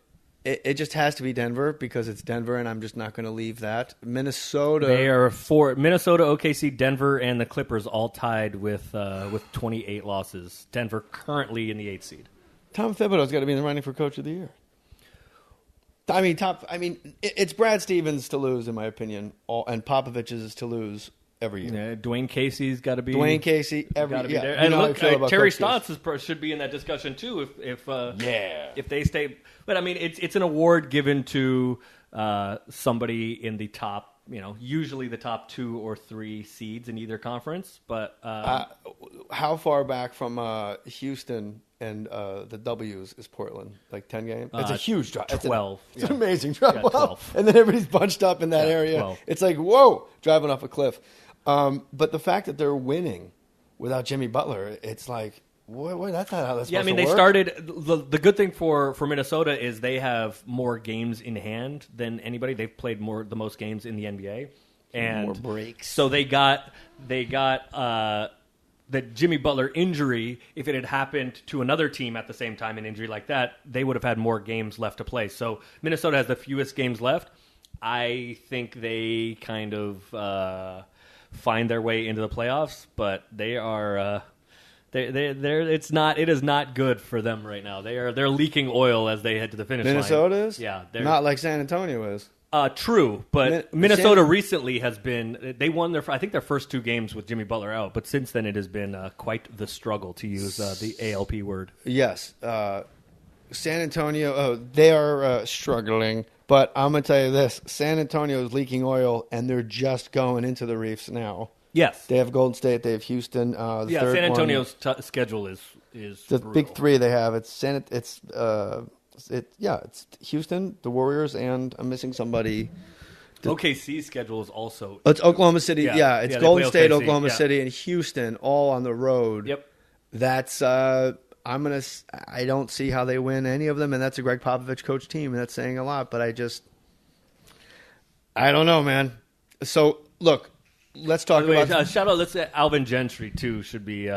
It just has to be Denver because it's Denver, and I'm just not going to leave that. Minnesota. They are Minnesota, OKC, Denver, and the Clippers all tied with 28 losses. Denver currently in the 8th seed. Tom Thibodeau's got to be in the running for Coach of the Year. It's Brad Stevens to lose, in my opinion, and Popovich's is to lose every year. Yeah, Dwayne Casey's got to be. Dwayne Casey every year. There. And look, Terry Stotts should be in that discussion too. If they stay, but I mean, it's an award given to somebody in the top. Usually the top 2 or 3 seeds in either conference. But how far back from Houston and the W's is Portland? Like 10 games? It's a huge drop. 12. It's an amazing drop. Yeah, 12. And then everybody's bunched up in that area. 12. It's like, whoa, driving off a cliff. But the fact that they're winning without Jimmy Butler, it's like, wait, that's not how that's supposed to work. They started. The good thing for Minnesota is they have more games in hand than anybody. They've played the most games in the NBA, and more breaks. So they got the Jimmy Butler injury. If it had happened to another team at the same time, an injury like that, they would have had more games left to play. So Minnesota has the fewest games left. I think they kind of find their way into the playoffs, but they are. It is not good for them right now. They're leaking oil as they head to the finish line. Minnesota is? Yeah. Not like San Antonio is. True, but Minnesota recently has been. They won their first 2 games with Jimmy Butler out, but since then it has been quite the struggle, to use the ALP word. Yes, San Antonio. They are struggling, but I'm gonna tell you this: San Antonio is leaking oil, and they're just going into the reefs now. Yes, they have Golden State, they have Houston. San Antonio's schedule is the brutal. big 3 they have. It's Houston, the Warriors, and I'm missing somebody. OKC's schedule is also. It's Oklahoma City. Yeah, it's Golden State, OKC, Oklahoma City, and Houston, all on the road. Yep. That's I don't see how they win any of them, and that's a Greg Popovich coach team, and that's saying a lot. But I don't know, man. So look. Let's talk about shout out. Let's say Alvin Gentry too should be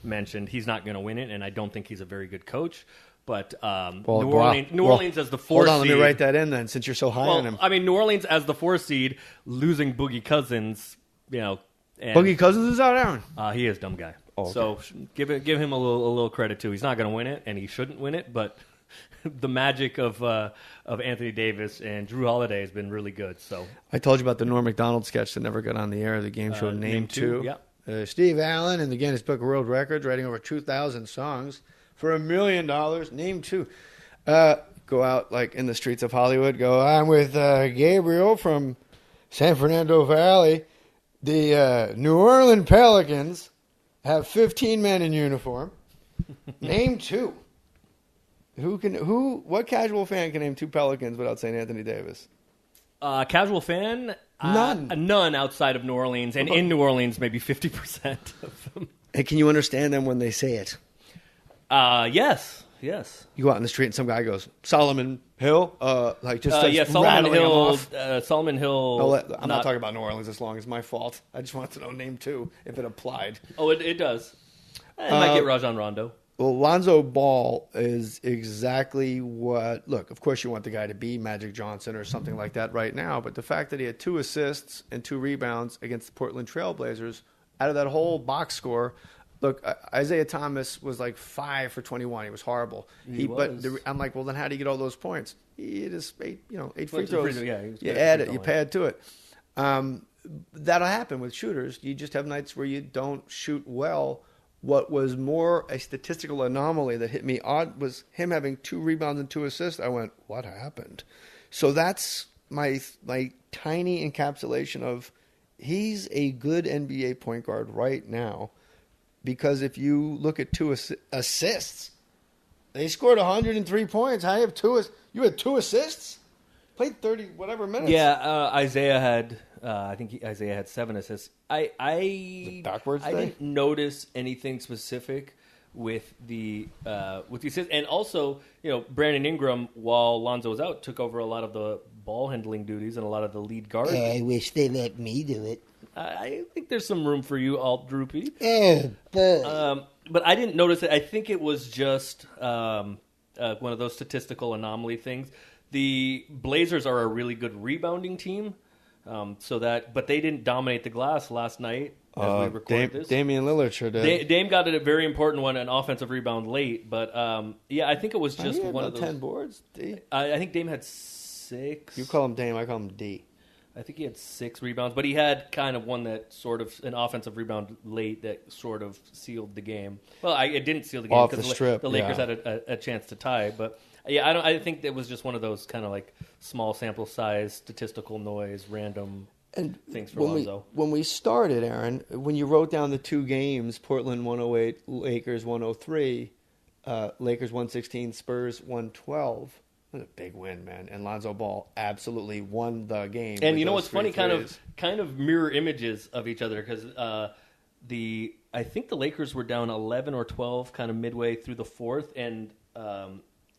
mentioned. He's not going to win it, and I don't think he's a very good coach. But New Orleans as the 4th hold on, seed. Let me write that in then, since you're so high on him. I mean, New Orleans as the 4th seed, losing Boogie Cousins. And, Boogie Cousins is out, Aaron. He is a dumb guy. Oh, okay. So give him a little credit too. He's not going to win it, and he shouldn't win it. But the magic of Anthony Davis and Drew Holiday has been really good. So I told you about the Norm Macdonald sketch that never got on the air. The game show Name 2. Yeah. Steve Allen in the Guinness Book of World Records, writing over 2,000 songs for $1 million. Name 2. Go out like in the streets of Hollywood. I'm with Gabriel from San Fernando Valley. The New Orleans Pelicans have 15 men in uniform. Name 2. What casual fan can name 2 Pelicans without saying Anthony Davis? Casual fan? None outside of New Orleans. And in New Orleans, maybe 50% of them. And can you understand them when they say it? Yes. You go out in the street and some guy goes, Solomon Hill? Solomon Hill. Solomon Hill. I'm not talking about New Orleans as long as my fault. I just wanted to know name 2, if it applied. Oh, it does. It might get Rajon Rondo. Well, Lonzo Ball is exactly what... Look, of course you want the guy to be Magic Johnson or something like that right now, but the fact that he had 2 assists and 2 rebounds against the Portland Trailblazers, out of that whole box score... Look, Isaiah Thomas was like 5 for 21. He was horrible. I'm like, well, then how do you get all those points? He hit his 8 free throws. You add it, you pad to it. That'll happen with shooters. You just have nights where you don't shoot well. What was more a statistical anomaly that hit me odd was him having 2 rebounds and 2 assists. I went, what happened? So that's my tiny encapsulation of he's a good NBA point guard right now. Because if you look at 2 assists, they scored 103 points. I have 2. You had 2 assists. Played 30 whatever minutes. Yeah, Isaiah had. I think Isaiah had 7 assists. I didn't notice anything specific with the assists, and also Brandon Ingram, while Lonzo was out, took over a lot of the ball handling duties and a lot of the lead guard. I wish they let me do it. I think there's some room for you, Alt Droopy. But I didn't notice it. I think it was just one of those statistical anomaly things. The Blazers are a really good rebounding team, but they didn't dominate the glass last night as we record this. Damian Lillard sure did. Dame got a very important one, an offensive rebound late. But I think it was just one of those. 10 boards. D. I think Dame had 6. You call him Dame, I call him D. I think he had 6 rebounds, but he had kind of one that sort of an offensive rebound late that sort of sealed the game. Well, it didn't seal the game because the Lakers had a chance to tie. But I think it was just one of those kind of like small sample size, statistical noise, random things for Lonzo. When we started, Aaron, when you wrote down the 2 games, Portland 108, Lakers 103, Lakers 116, Spurs 112. It was a big win, man. And Lonzo Ball absolutely won the game. And you know what's funny? Kind of mirror images of each other because I think the Lakers were down 11 or 12 kind of midway through the 4th and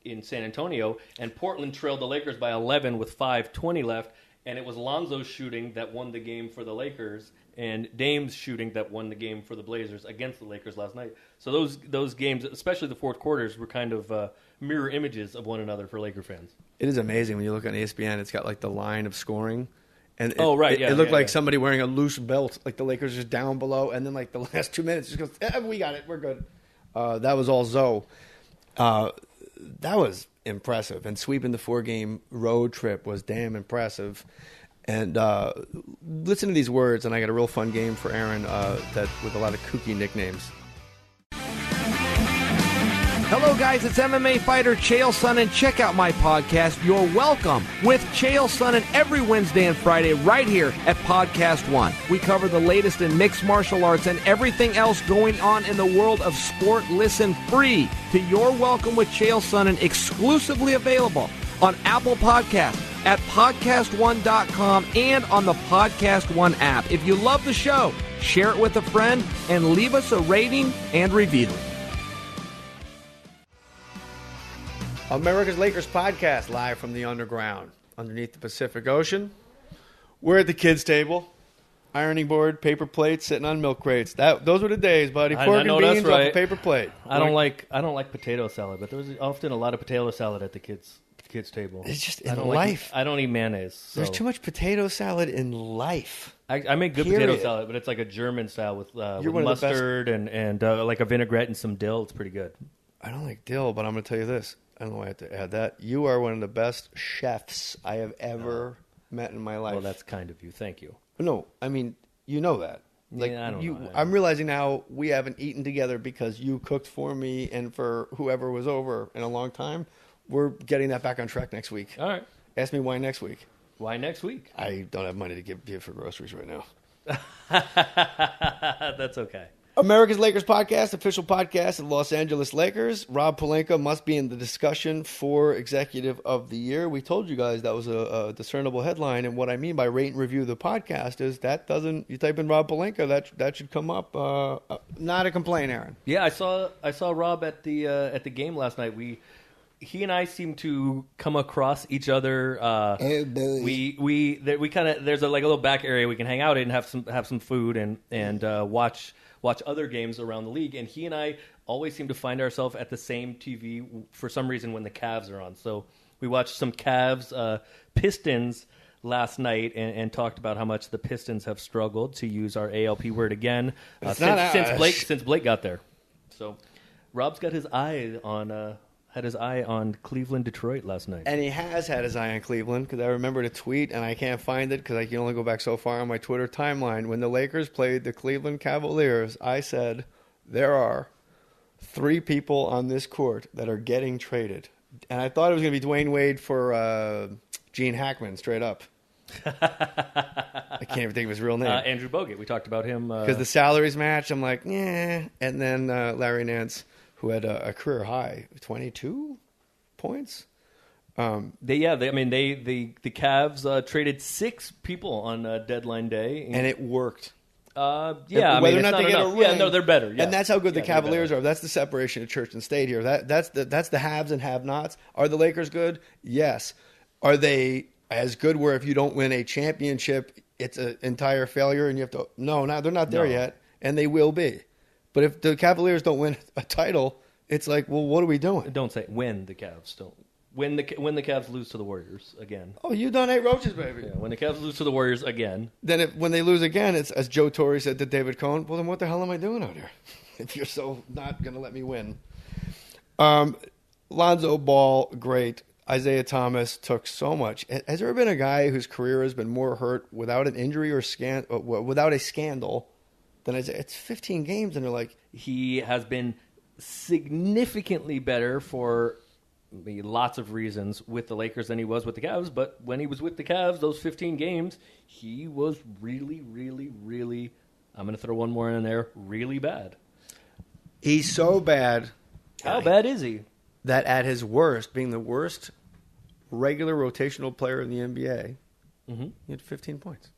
in San Antonio, and Portland trailed the Lakers by 11 with 5:20 left, and it was Lonzo's shooting that won the game for the Lakers and Dame's shooting that won the game for the Blazers against the Lakers last night. So those games, especially the fourth quarters, were kind of mirror images of one another for Laker fans. It is amazing when you look on ESPN. It's got like the line of scoring. And it looked like somebody wearing a loose belt, like the Lakers just down below, and then like the last 2 minutes just goes, we got it, we're good. That was all Zoe. That was impressive, and sweeping the 4-game road trip was damn impressive. And listen to these words, and I got a real fun game for Aaron that with a lot of kooky nicknames. Hello, guys. It's MMA fighter Chael Sonnen. Check out my podcast, You're Welcome, with Chael Sonnen every Wednesday and Friday right here at Podcast One. We cover the latest in mixed martial arts and everything else going on in the world of sport. Listen free to You're Welcome with Chael Sonnen, exclusively available on Apple Podcasts, at podcastone.com, and on the Podcast One app. If you love the show, share it with a friend and leave us a rating and review. America's Lakers podcast, live from the underground, underneath the Pacific Ocean. We're at the kids' table, ironing board, paper plates, sitting on milk crates. Those were the days, buddy. Pork and beans off a paper plate. I don't like potato salad, but there was often a lot of potato salad at the kids' table. It's just in life. I don't eat mayonnaise. So. There's too much potato salad in life. I make good potato salad, but it's like a German style with mustard and like a vinaigrette and some dill. It's pretty good. I don't like dill, but I'm going to tell you this. I don't know why I have to add that. You are one of the best chefs I have ever met in my life. Well, that's kind of you. Thank you. No, I mean, you know that. Like, I don't know. I'm realizing now we haven't eaten together because you cooked for me and for whoever was over in a long time. We're getting that back on track next week. All right. Ask me why next week. Why next week? I don't have money to give for groceries right now. That's okay. America's Lakers podcast, official podcast of the Los Angeles Lakers. Rob Pelinka must be in the discussion for Executive of the Year. We told you guys that was a discernible headline, and what I mean by rate and review the podcast is that doesn't. You type in Rob Pelinka, that should come up. Not a complaint, Aaron. Yeah, I saw Rob at the game last night. He and I seem to come across each other. We kind of there's a little back area we can hang out in and have some food and watch other games around the league. And he and I always seem to find ourselves at the same TV for some reason when the Cavs are on. So we watched some Cavs Pistons last night and talked about how much the Pistons have struggled, to use our ALP word again, since Blake got there. So Rob's got his eye on. Had his eye on Cleveland, Detroit last night. And he has had his eye on Cleveland, because I remembered a tweet, and I can't find it because I can only go back so far on my Twitter timeline. When the Lakers played the Cleveland Cavaliers, I said, there are 3 people on this court that are getting traded. And I thought it was going to be Dwayne Wade for Gene Hackman, straight up. I can't even think of his real name. Andrew Bogut. We talked about him. Because the salaries match, I'm like, yeah. And then Larry Nance, who had a career high 22 points. The Cavs traded 6 people on deadline day, and it worked. Yeah, whether or not they get a ring, yeah, no, they're better. Yeah. And that's how good the Cavaliers are. That's the separation of church and state here. That's the haves and have-nots. Are the Lakers good? Yes. Are they as good where if you don't win a championship, it's an entire failure and you have to? No, they're not there yet, and they will be. But if the Cavaliers don't win a title, it's like, well, what are we doing? Don't say when the Cavs don't. When the Cavs lose to the Warriors again. Oh, you done 8 roaches, baby. Yeah, when the Cavs lose to the Warriors again. Then when they lose again, it's as Joe Torre said to David Cohn, well, then what the hell am I doing out here if you're so not going to let me win? Lonzo Ball, great. Isaiah Thomas took so much. Has there ever been a guy whose career has been more hurt without an injury or without a scandal than Isaiah? It's 15 games, and they're like... He has been significantly better for lots of reasons with the Lakers than he was with the Cavs, but when he was with the Cavs, those 15 games, he was really, really, really, I'm going to throw one more in there, really bad. He's so bad. How bad is he? That at his worst, being the worst regular rotational player in the NBA, he had 15 points.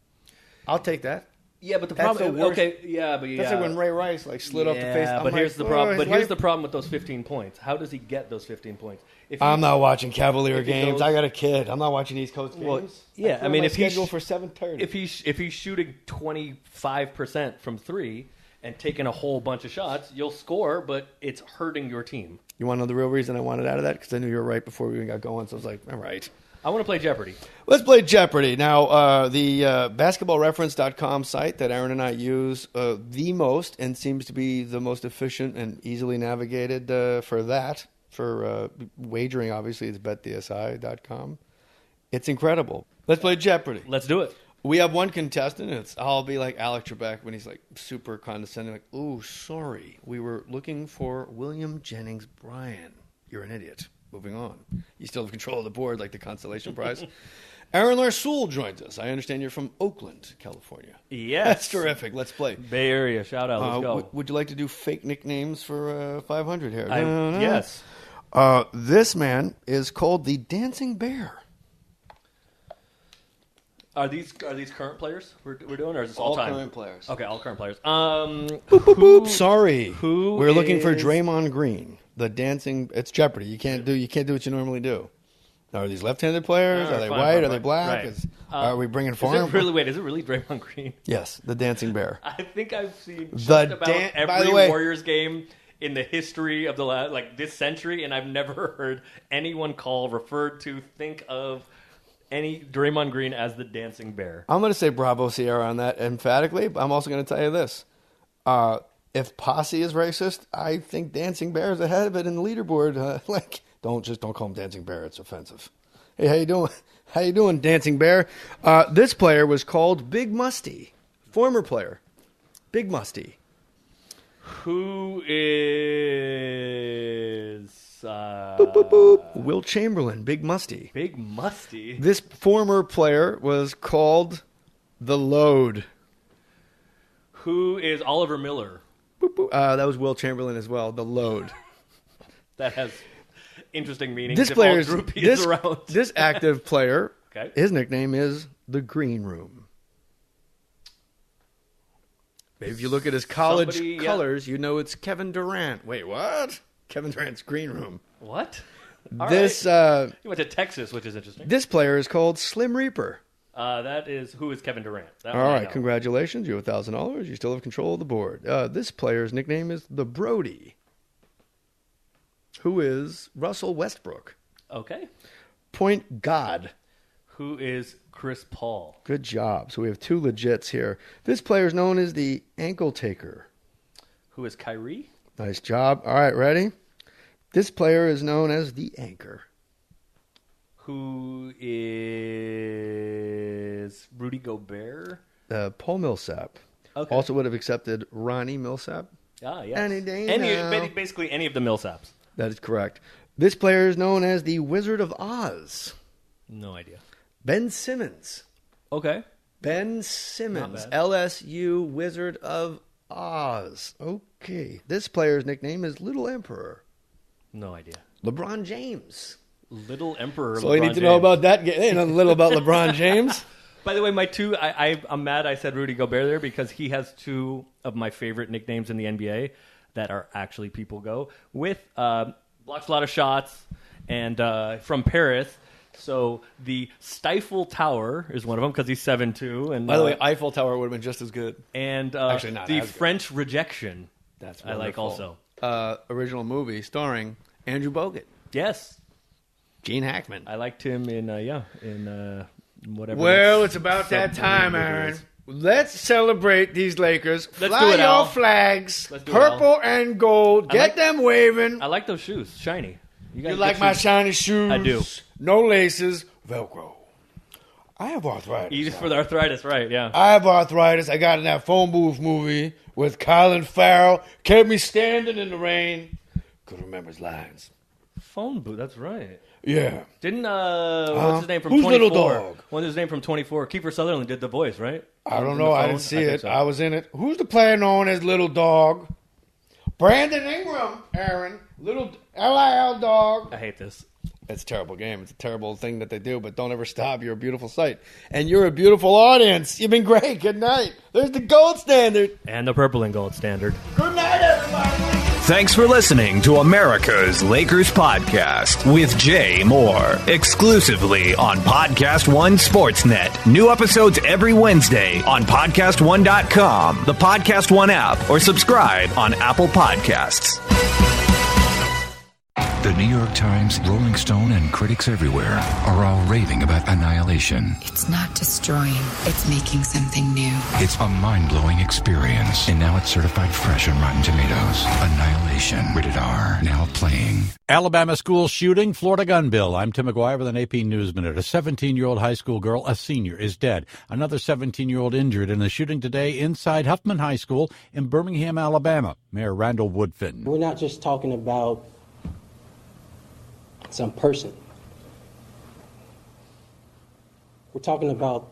I'll take that. Yeah, but the problem. Okay, yeah, but that's like when Ray Rice slid off the face. But here's the problem. But here's the problem with those 15 points. How does he get those 15 points? I'm not watching Cavalier games. I got a kid. I'm not watching East Coast games. Well, yeah, I mean, if he's scheduled for 7:30, if he's shooting 25% from 3 and taking a whole bunch of shots, you'll score, but it's hurting your team. You want to know the real reason I wanted out of that? Because I knew you were right before we even got going. So I was like, all right. I want to play Jeopardy. Let's play Jeopardy. Now, the basketballreference.com site that Aaron and I use the most and seems to be the most efficient and easily navigated for that. For wagering, obviously, it's betdsi.com. It's incredible. Let's play Jeopardy. Let's do it. We have one contestant. I'll be like Alex Trebek when he's like super condescending. Like, oh, sorry. We were looking for William Jennings Bryan. You're an idiot. Moving on. You still have control of the board like the consolation prize. Aaron Larsoul joins us. I understand you're from Oakland, California. Yes. That's terrific. Let's play. Bay Area. Shout out. Let's go. Would you like to do fake nicknames for 500 here? Yes. This man is called the Dancing Bear. Are these current players we're doing, or is this all time? All current players. Okay, all current players. Boop, boop, boop. Sorry. We're looking for Draymond Green. The dancing. It's Jeopardy. You can't do what you normally do. Now, are these left-handed players? Are they white? Are they black? Right. Are we bringing farm? Is it really Draymond Green? Yes, the Dancing Bear. I think I've seen just about every Warriors game in the history of this century, and I've never heard anyone think of any Draymond Green as the Dancing Bear. I'm going to say bravo, Sierra, on that emphatically. But I'm also going to tell you this. If Posse is racist, I think Dancing Bear is ahead of it in the leaderboard. Don't call him Dancing Bear. It's offensive. Hey, how you doing? How you doing, Dancing Bear? This player was called Big Musty. Former player. Big Musty. Who is... boop, boop, boop. Will Chamberlain. Big Musty. Big Musty? This former player was called The Load. Who is Oliver Miller? Boop, That was Will Chamberlain as well. The load. That has interesting meanings. This if player all Droopy is around. This active player, okay. His nickname is the Green Room. Maybe if you look at his college colors, you know it's Kevin Durant. Wait, what? Kevin Durant's Green Room. What? He went to Texas, which is interesting. This player is called Slim Reaper. Who is Kevin Durant? All right, congratulations. You have $1,000. You still have control of the board. This player's nickname is the Brody, who is Russell Westbrook. Okay. Point God, who is Chris Paul. Good job. So we have two legits here. This player is known as the Ankle Taker. Who is Kyrie? Nice job. All right, ready? This player is known as the Anchor. Who is Rudy Gobert? Paul Millsap. Okay. Also would have accepted Ronnie Millsap. Ah, yes. Any day now. Basically any of the Millsaps. That is correct. This player is known as the Wizard of Oz. No idea. Ben Simmons. Okay. Ben Simmons. LSU Wizard of Oz. Okay. This player's nickname is Little Emperor. No idea. LeBron James. Little Emperor. So you need to know about that. You know a little about LeBron James. By the way, my two, I'm mad I said Rudy Gobert there because he has two of my favorite nicknames in the NBA that are actually people go with. Blocks a lot of shots and from Paris. So the Stifle Tower is one of them because he's 7'2". And by the way, Eiffel Tower would have been just as good. And actually not the as French good. Rejection. That's wonderful. I like also. Original movie starring Andrew Bogut. Yes. Gene Hackman. I liked him in whatever. Well, it's about that time, Aaron. Let's celebrate these Lakers. Let's Fly do it, your Al. flags, Let's do purple and gold. Get them waving. I like those shoes, shiny. You like my shiny shoes? I do. No laces, Velcro. I have arthritis. Easy for the arthritis, right? Yeah. I have arthritis. I got in that phone booth movie with Colin Farrell. Kept me standing in the rain. Could remember his lines. Phone booth. That's right. Yeah. Didn't what's his name from Who's 24? Little Dog? What's his name from 24? Kiefer Sutherland did the voice, right? I don't know. I didn't see it. So. I was in it. Who's the player known as Little Dog? Brandon Ingram, Aaron. Little LIL Dog. I hate this. It's a terrible game. It's a terrible thing that they do, but don't ever stop. You're a beautiful sight. And you're a beautiful audience. You've been great. Good night. There's the gold standard. And the purple and gold standard. Good night, everybody. Thanks for listening to America's Lakers Podcast with Jay Mohr, exclusively on Podcast One Sportsnet. New episodes every Wednesday on PodcastOne.com, the Podcast One app, or subscribe on Apple Podcasts. The New York Times, Rolling Stone, and critics everywhere are all raving about Annihilation. It's not destroying, it's making something new. It's a mind-blowing experience, and now it's certified fresh on Rotten Tomatoes. Annihilation, rated R, now playing. Alabama school shooting, Florida gun bill. I'm Tim McGuire with an AP News Minute. A 17-year-old high school girl, a senior, is dead. Another 17-year-old injured in a shooting today inside Huffman High School in Birmingham, Alabama. Mayor Randall Woodfin. We're not just talking about some person. We're talking about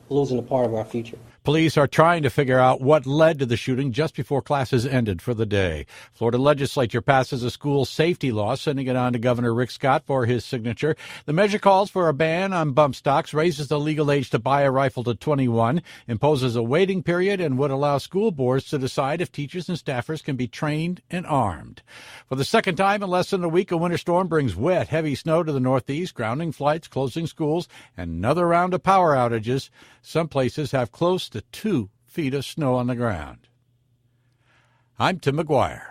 losing a part of our future. Police are trying to figure out what led to the shooting just before classes ended for the day. Florida legislature passes a school safety law, sending it on to Governor Rick Scott for his signature. The measure calls for a ban on bump stocks, raises the legal age to buy a rifle to 21, imposes a waiting period, and would allow school boards to decide if teachers and staffers can be trained and armed. For the second time in less than a week, a winter storm brings wet, heavy snow to the Northeast, grounding flights, closing schools, and another round of power outages. Some places have close to 2 feet of snow on the ground. I'm Tim McGuire.